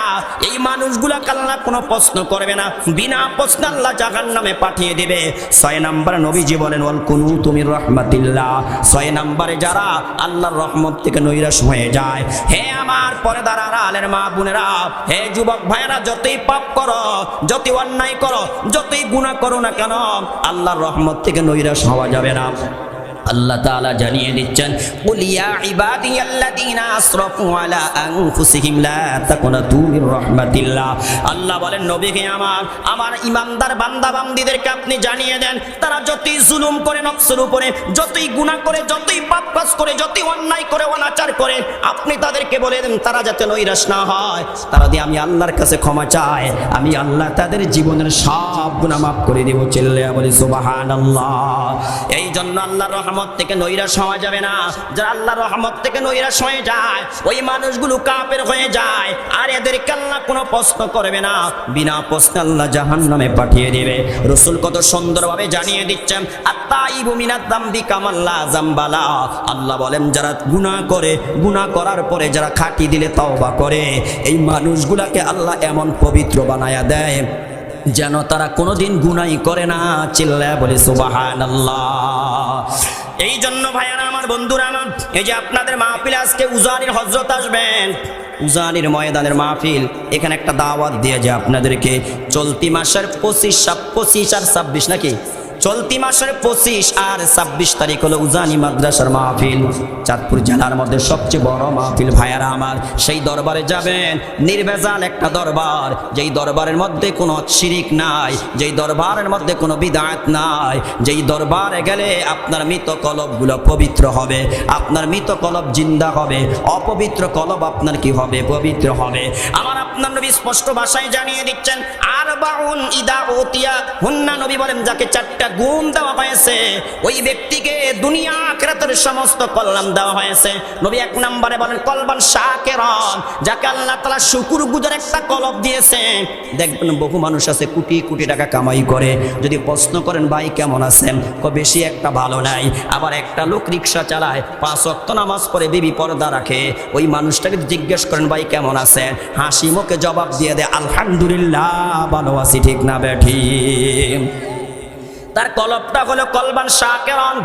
এই মানুষগুলোকে আল্লাহ কোনো প্রশ্ন করবে না, বিনা প্রশ্নে আল্লাহ জাহান্নামে পাঠিয়ে দিবে। 6 নম্বরে নবীজি বলেন ওয়াল কুনুতু মির রাহমাতিল্লাহ। 6 নম্বরে যারা আল্লাহর রহমত থেকে নৈরাশ হয়ে যায়। হে আমার পর্দার আড়ালের মা বোনেরা, হে যুবক ভাইয়েরা, যতই পাপ করো, যতই অন্যায় করো, যতই গুনাহ করো না কেন, আল্লাহর রহমত থেকে নৈরাশ হওয়া যাবে না। আল্লাহ তাআলা জানিয়ে দিচ্ছেন কুল ইয়া ইবাদিয়াল্লাযীনা আসরাফু আলা আনফুসিহিম লা তাকুনাতু মির রাহমাতিল্লাহ। আল্লাহ বলেন নবীকে আমার ইমানদার বান্দা বান্দীদেরকে আপনি জানিয়ে দেন, তারা যতই জুলুম করে নফসের উপরে, যতই গুনাহ করে, যতই পাপ কাজ করে, যতই অন্যায় করে, অনাচার করে, আপনি তাদেরকে বলে দেন তারা যাতে নৈরাশ না হয়, তারা দিয়ে আমি আল্লাহর কাছে ক্ষমা চায়, আমি আল্লাহ তাদের জীবনের সব গুনাহ মাফ করে দেব। চিল্লায়া বলি সুবহানাল্লাহ। এই জন্য আল্লাহর রহমত থেকে নৈরাশ হওয়া যাবে না। যারা আল্লাহর রহমত থেকে নৈরাশ হয়ে যায়, ওই মানুষগুলো কাফের হয়ে যায়, আর এদেরকে আল্লাহ কোনো প্রশ্ন করবে না, বিনা প্রশ্নে আল্লাহ জাহান্নামে পাঠিয়ে দেবে। রাসূল কত সুন্দরভাবে জানিয়ে দিচ্ছেন আত-তাইবু মিনাদ যামবি কামান লা যামবা লা। আল্লাহ বলেন যারা গুনাহ করে, গুনাহ করার পরে যারা খাঁটি দিলে তওবা করে, এই মানুষগুলাকে আল্লাহ এমন পবিত্র বানায়া দেয় যেন তারা কোনোদিন গুনাহই করে না। চিল্লায়া বলে সুবহানাল্লাহ। এই জন্য ভাইয়ারা আমার, বন্ধুরা আমার, এই যে আপনাদের মাহফিলে আজকে উজানির হযরত আসবেন, উজানির ময়দানের মাহফিল, এখানে একটা দাওয়াত দিয়ে যে আপনাদেরকে চলতি মাসের 25 আর 26 নাকি, চলতি মাসের 25 আর 26 তারিখ হলো উজানি মাদ্রাসার মাহফিল, চাঁদপুর জেলার মধ্যে সবচেয়ে বড় মাহফিল। ভাইয়ারা আমার, সেই দরবারে যাবেন, নির্ভেজাল একটা দরবার, যেই দরবারের মধ্যে কোনো শিরিক নাই, যেই দরবারের মধ্যে কোনো বিদআত নাই, যেই দরবারে গেলে আপনার মৃত কলবগুলো পবিত্র হবে, আপনার মৃত কলব জিন্দা হবে, অপবিত্র কলব আপনার কি হবে, পবিত্র হবে। আমার আপনার নবী স্পষ্ট ভাষায় জানিয়ে দিচ্ছেন, আরবাউন ইদা উতিয়া হুন্না, নবী বলেন যাকে 4টা গুণ দেওয়া হয়েছে ওই ব্যক্তিকে দুনিয়া আখিরাতের সমস্ত কল্যাণ দেওয়া হয়েছে। নবী 1 নম্বরে বলেন কলবান শাকিরান, যাকে আল্লাহ তাআলা শুকরগুজার একটা কলব দিয়েছে। দেখবেন বহু মানুষ আছে কোটি কোটি টাকা কামাই করে, যদি প্রশ্ন করেন ভাই কেমন আছেন, বেশি একটা ভালো নাই। আবার একটা লোক রিকশা চালায়, 5 ওয়াক্ত নামাজ পড়ে, বিবি পর্দা রাখে, ওই মানুষটাকে জিজ্ঞেস করেন ভাই কেমন আছেন, হাসি মুখে জবাব দিয়ে দেয় আলহামদুলিল্লাহ ভালো আছি, ঠিক না বেঠি? তার কলবটা হলো কলবান শাকিরান।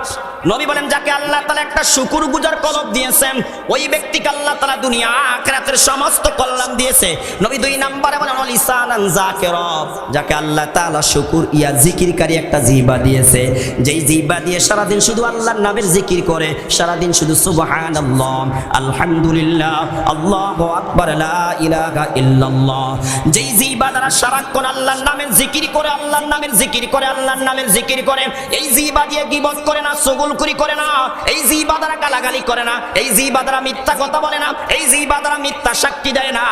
নবী বলেন যাকে আল্লাহ তাআলা একটা শুকরগুজার কলব দিয়েছেন ওই ব্যক্তিকে আল্লাহ তাআলা দুনিয়া আখিরাতের সমস্ত কল্যাণ দিয়েছে। নবী 2 নম্বরে বলেন লিসানান যাকিরা, যাকে আল্লাহ তাআলা শুকর জিকিরকারী একটা জিহ্বা দিয়েছে, যেই জিহ্বা দিয়ে সারা দিন শুধু আল্লাহর নামের জিকির করে, সারা দিন শুধু সুবহানাল্লাহ, আলহামদুলিল্লাহ, আল্লাহু আকবার, লা ইলাহা ইল্লাল্লাহ, যেই জিহ্বা দ্বারা সারাক্ষণ আল্লাহর নামের জিকির করে, আল্লাহর নামের জিকির করে, আল্লাহর নামের জিকির করে, এই জিহ্বা দিয়ে গীবত করে না, চুগলখড়ি করে না, এই জিহ্বা দ্বারা গালাগালি করে না, এই জিহ্বা দ্বারা মিথ্যা কথা বলে না, এই জিহ্বা দ্বারা মিথ্যা সাক্ষী দেয় না,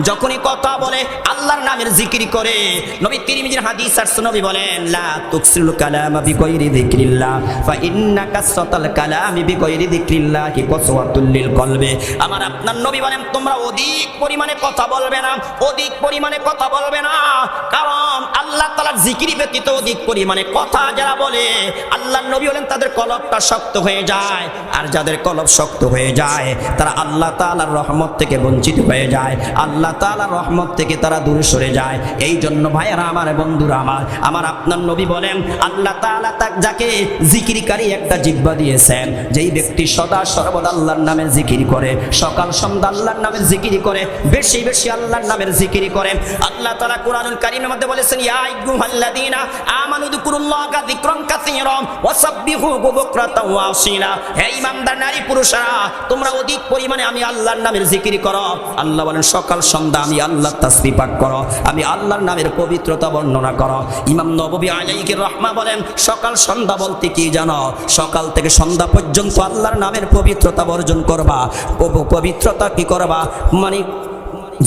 যখনই কথা বলে আল্লাহর নামের জিকির করে। নবী তিরমিজির হাদিস আছে, নবী বলেন লা তুকসিরুল কালামা বিগাইরি যিকরিল্লাহ ফা ইন্না কাসরাতাল কালামি বিগাইরি যিকরিল্লাহ কসওয়াতুল লিল কলবি। আমার আপনার নবী বলেন তোমরা অধিক পরিমাণে কথা বলবে না, অধিক পরিমাণে কথা বলবে না, কারণ আল্লাহ তাআলার জিকির ব্যতীত অধিক পরিমাণে কথা যারা বলে আল্লাহর নবী বলেন তাদের কলবটা শক্ত হয়ে যায়, আর যাদের কলব শক্ত হয়ে যায় তারা আল্লাহ তাআলার রহমত থেকে বঞ্চিত হয়ে যায়, আল্লাহ তাআলার রহমত থেকে তারা দূরে সরে যায়। এই জন্য ভাইয়েরা আমার, বন্ধুরা আমার আপনার নবী বলেন আল্লাহ তাআলা যাকে জিকিরকারী একটা জিহ্বা দিয়েছেন, যেই ব্যক্তি সদা সর্বদা আল্লাহর নামে জিকির করে, সকাল সন্ধ্যা আল্লাহর নামের জিকির করে, বেশি বেশি আল্লাহর নামের জিকির করে। আল্লাহ তাআলা কোরআনুল কারীমের মধ্যে বলেছেন ইয়া আইয়ুহাল্লাযীনা আমানু যিকুরুল্লাহা যিকরান কাসীরা ওয়াসাব্বিহুহু বুকরাতাও ওয়া আসীলা। হে ঈমানদার নারী পুরুষেরা, তোমরা অধিক পরিমাণে আমি আল্লাহর নামের জিকির করো। আল্লাহ বলেন সকাল সন্ধ্যা আমি আল্লাহর তাসবিহ পাঠ করো, আমি আল্লাহর নামের পবিত্রতা বর্ণনা করো। ইমাম নববী আলাইহির রাহমা বলেন সকাল সন্ধ্যা বলতে কি জানো, সকাল থেকে সন্ধ্যা পর্যন্ত আল্লাহর নামের পবিত্রতা বর্জন করবা। পবিত্রতা কি করবা মানে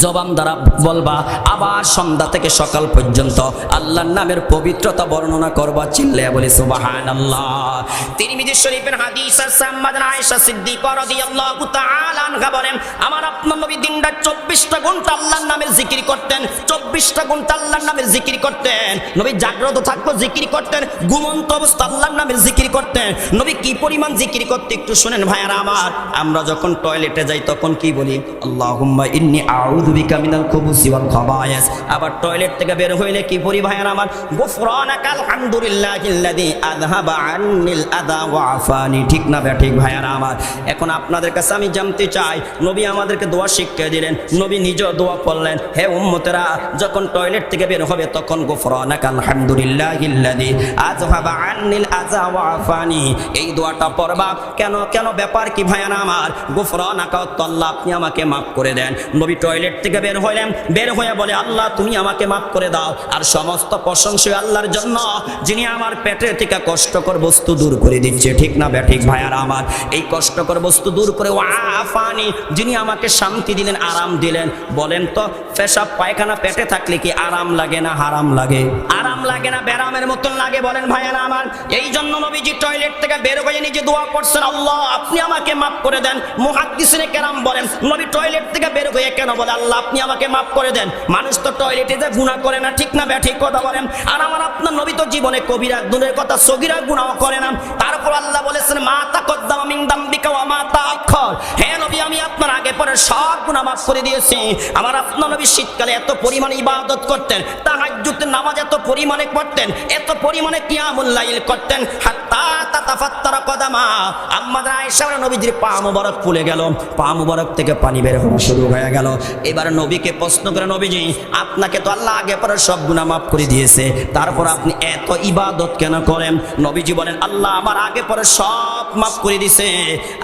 জবান দ্বারা বলবা, আবার সন্ধ্যা থেকে সকাল পর্যন্ত আল্লাহর নামের পবিত্রতা বর্ণনা করবা, চিল্লায়া বলি সুবহানাল্লাহ। তিরমিজি শরীফের হাদিস আছে, আম্মা আয়েশা সিদ্দিকা রাদিয়াল্লাহু তাআলা আনহা বলেন আমার আপনার নবী দিনটা 24টা ঘন্টা আল্লাহর নামের জিকির করতেন, 24টা ঘন্টা আল্লাহর নামের জিকির করতেন। নবী জাগ্রত থাকতো জিকির করতেন, ঘুমন্ত অবস্থা আল্লাহর নামের জিকির করতেন। নবী কি পরিমাণ জিকির করতে একটু শুনেন ভাইয়ারা আমার। আমরা যখন টয়লেটে যাই তখন কি বলি, আল্লাহুম্মা ইন্নী আউযু বিকা মিনাল খুবুসি ওয়াল খাবায়েস। আবার টয়লেট থেকে বের হইলে কি পড়ি ভাইয়ারা আমার, গুফরানাকাল হামদুলিল্লাহিল্লাযী আযহাবা আন্নিল আযা ওয়া আফানি, ঠিক না ঠিক ভাইয়ারা আমার। এখন আপনাদের কাছে আমি জানতে চাই, নবী আমাদেরকে দোয়া শিখিয়ে দিলেন, নবী নিজেও দোয়া পড়লেন, হে উম্মতেরা যখন টয়লেট থেকে বের হবে তখন গুফরানাকাল হামদুলিল্লাহিল্লাযী আযহাবা আন্নিল আযা ওয়া আফানি, এই দোয়াটা পড়বা। কেন কেন ব্যাপার কি ভাইয়ারা আমার, গুফরানাকা আল্লাহ আপনি আমাকে মাফ করে দেন। নবী টয়লেট থেকে বের হইলেন, বের হয়ে বলে আল্লাহ তুমি আমাকে মাফ করে দাও। আর সমস্ত প্রশংসা আল্লাহর জন্য যিনি আমার পেটের থেকে কষ্টকর বস্তু দূর করে দিচ্ছে, ঠিক না ঠিক ভাইয়ারা আমার। এই কষ্টকর বস্তু দূর করে আফানি, যিনি আমাকে শান্তি দিলেন, আরাম দিলেন। বলেন তো পেশাব পায়খানা পেটে থাকলে কি আরাম লাগে না হারাম লাগে? আরাম লাগে না, বেরামের মতন লাগে। বলেন ভাইয়ারা আমার, এই জন্য নবীজি টয়লেট থেকে বের হয়ে নিজে দোয়া করছেন, আল্লাহ আপনি আমাকে মাফ করে দেন। মুহাদ্দিসিনে কেরাম বলেন নবী টয়লেট থেকে বের হয়ে কেন বলে আল্লাহ আপনি আমাকে মাফ করে দেন? মানুষ তো টয়লেটে যে গুনাহ করে না, ঠিক না ঠিক কথা বলেন। আর আমার আপনার নবী তো জীবনে কবিরা গুনাহের কথা সগীরা গুনাহ করে না, তারপর আল্লাহ বলেছেন মা তাকদ্দামা মিন দামবিকা ওয়া মা তাআখার, বল, হে নবী আমি আপনার আগে পরে সব গুনাহ মাফ করে দিয়েছি। আমার আপনার নবী শীতকালে এত পরিমাণে ইবাদত করতেন, তাহাজ্জুদের নামাজ এত পরিমাণে পড়তেন, এত পরিমাণে কিয়ামুল লাইল করতেন, হাত্তা তাতাফাত্তারা কদামা। আম্মাদের আয়েশা বলেন নবীজির পা মুবারক ফুলে গেল, পা মুবারক থেকে পানি বের হওয়া শুরু হয়ে গেল। এবার নবীকে প্রশ্ন করে, নবীজি আপনাকে তো আল্লাহ আগে পরে সব গুনাহ মাফ করে দিয়েছে, তারপর আপনি এত ইবাদত কেন করেন? নবীজি বলেন আল্লাহ আমার আগে পরে সব মাফ করে দিয়েছে,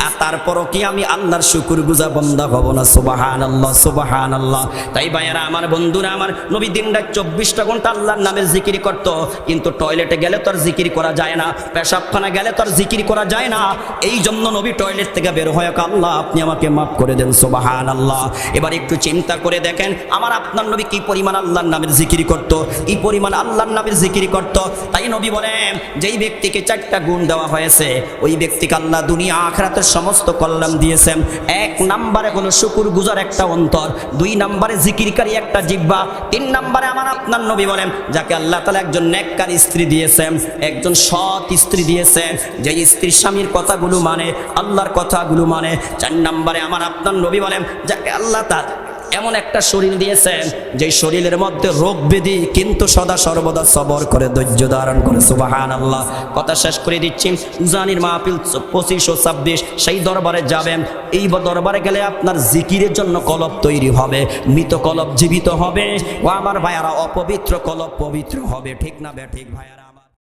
আর তারপরও কি আমি আল্লাহর শুকরগুজার বান্দা হব না? সুবহানাল্লাহ সুবহানাল্লাহ। তাই ভাইয়েরা আমার, বন্ধুরা আমার, নবী দিনরাত 24টা ঘন্টা আল্লাহর নামের জিকির করত, কিন্তু টয়লেটে গেলে তো আর জিকির করা যায় না, পেশাবখানা গেলে তো আর জিকির করা যায় না। এই জন্য নবী টয়লেট থেকে বের হয়ে আল্লাহ আপনি আমাকে মাফ করে দেন, সুবহানাল্লাহ। এবার একটু চিন্তা করে দেখেন আমার আপনার নবী কি পরিমাণ আল্লাহর নামের জিকির করত, কি পরিমাণ আল্লাহর নামের জিকির করত। তাই নবী বলেন যেই ব্যক্তিকে 4টা গুণ দেওয়া হয়েছে ওই ব্যক্তিকে আল্লাহ দুনিয়া আখিরাতের সমস্ত কল্যাণ দিয়েছেন। 1 নম্বরে হলো শুকরগুজার একটা অন্তর, 2 নম্বরে জিকিরকারী একটা জিহ্বা, 3 নম্বরে আমার আপনার নবী বলেন যাকে আল্লাহ তাআলা একজন নেককার স্ত্রী দিয়েছেন, একজন সৎ স্ত্রী দিয়েছেন, যে স্ত্রীর স্বামীর কথাগুলো মানে, আল্লাহর কথাগুলো মানে। 4 নম্বরে আমার আপনার নবী বলেন যাকে আল্লাহ তাআলা এমন একটা শরীর দিয়েছেন যে শরীরের মধ্যে রোগ ব্যাধি কিন্তু সদা সর্বদা সবর করে, ধৈর্য ধারণ করে। সুবহানাল্লাহ। কথা শেষ করে দিচ্ছি, উজানির মাহফিল 25 ও 26 সেই দরবারে যাবেন। এই দরবারে গেলে আপনার জিকিরের জন্য কলব তৈরি হবে, মৃত কলব জীবিত হবে, ও আমার ভাইয়ারা অপবিত্র কলব পবিত্র হবে। ঠিক না বে ঠিক ভাইয়ারা?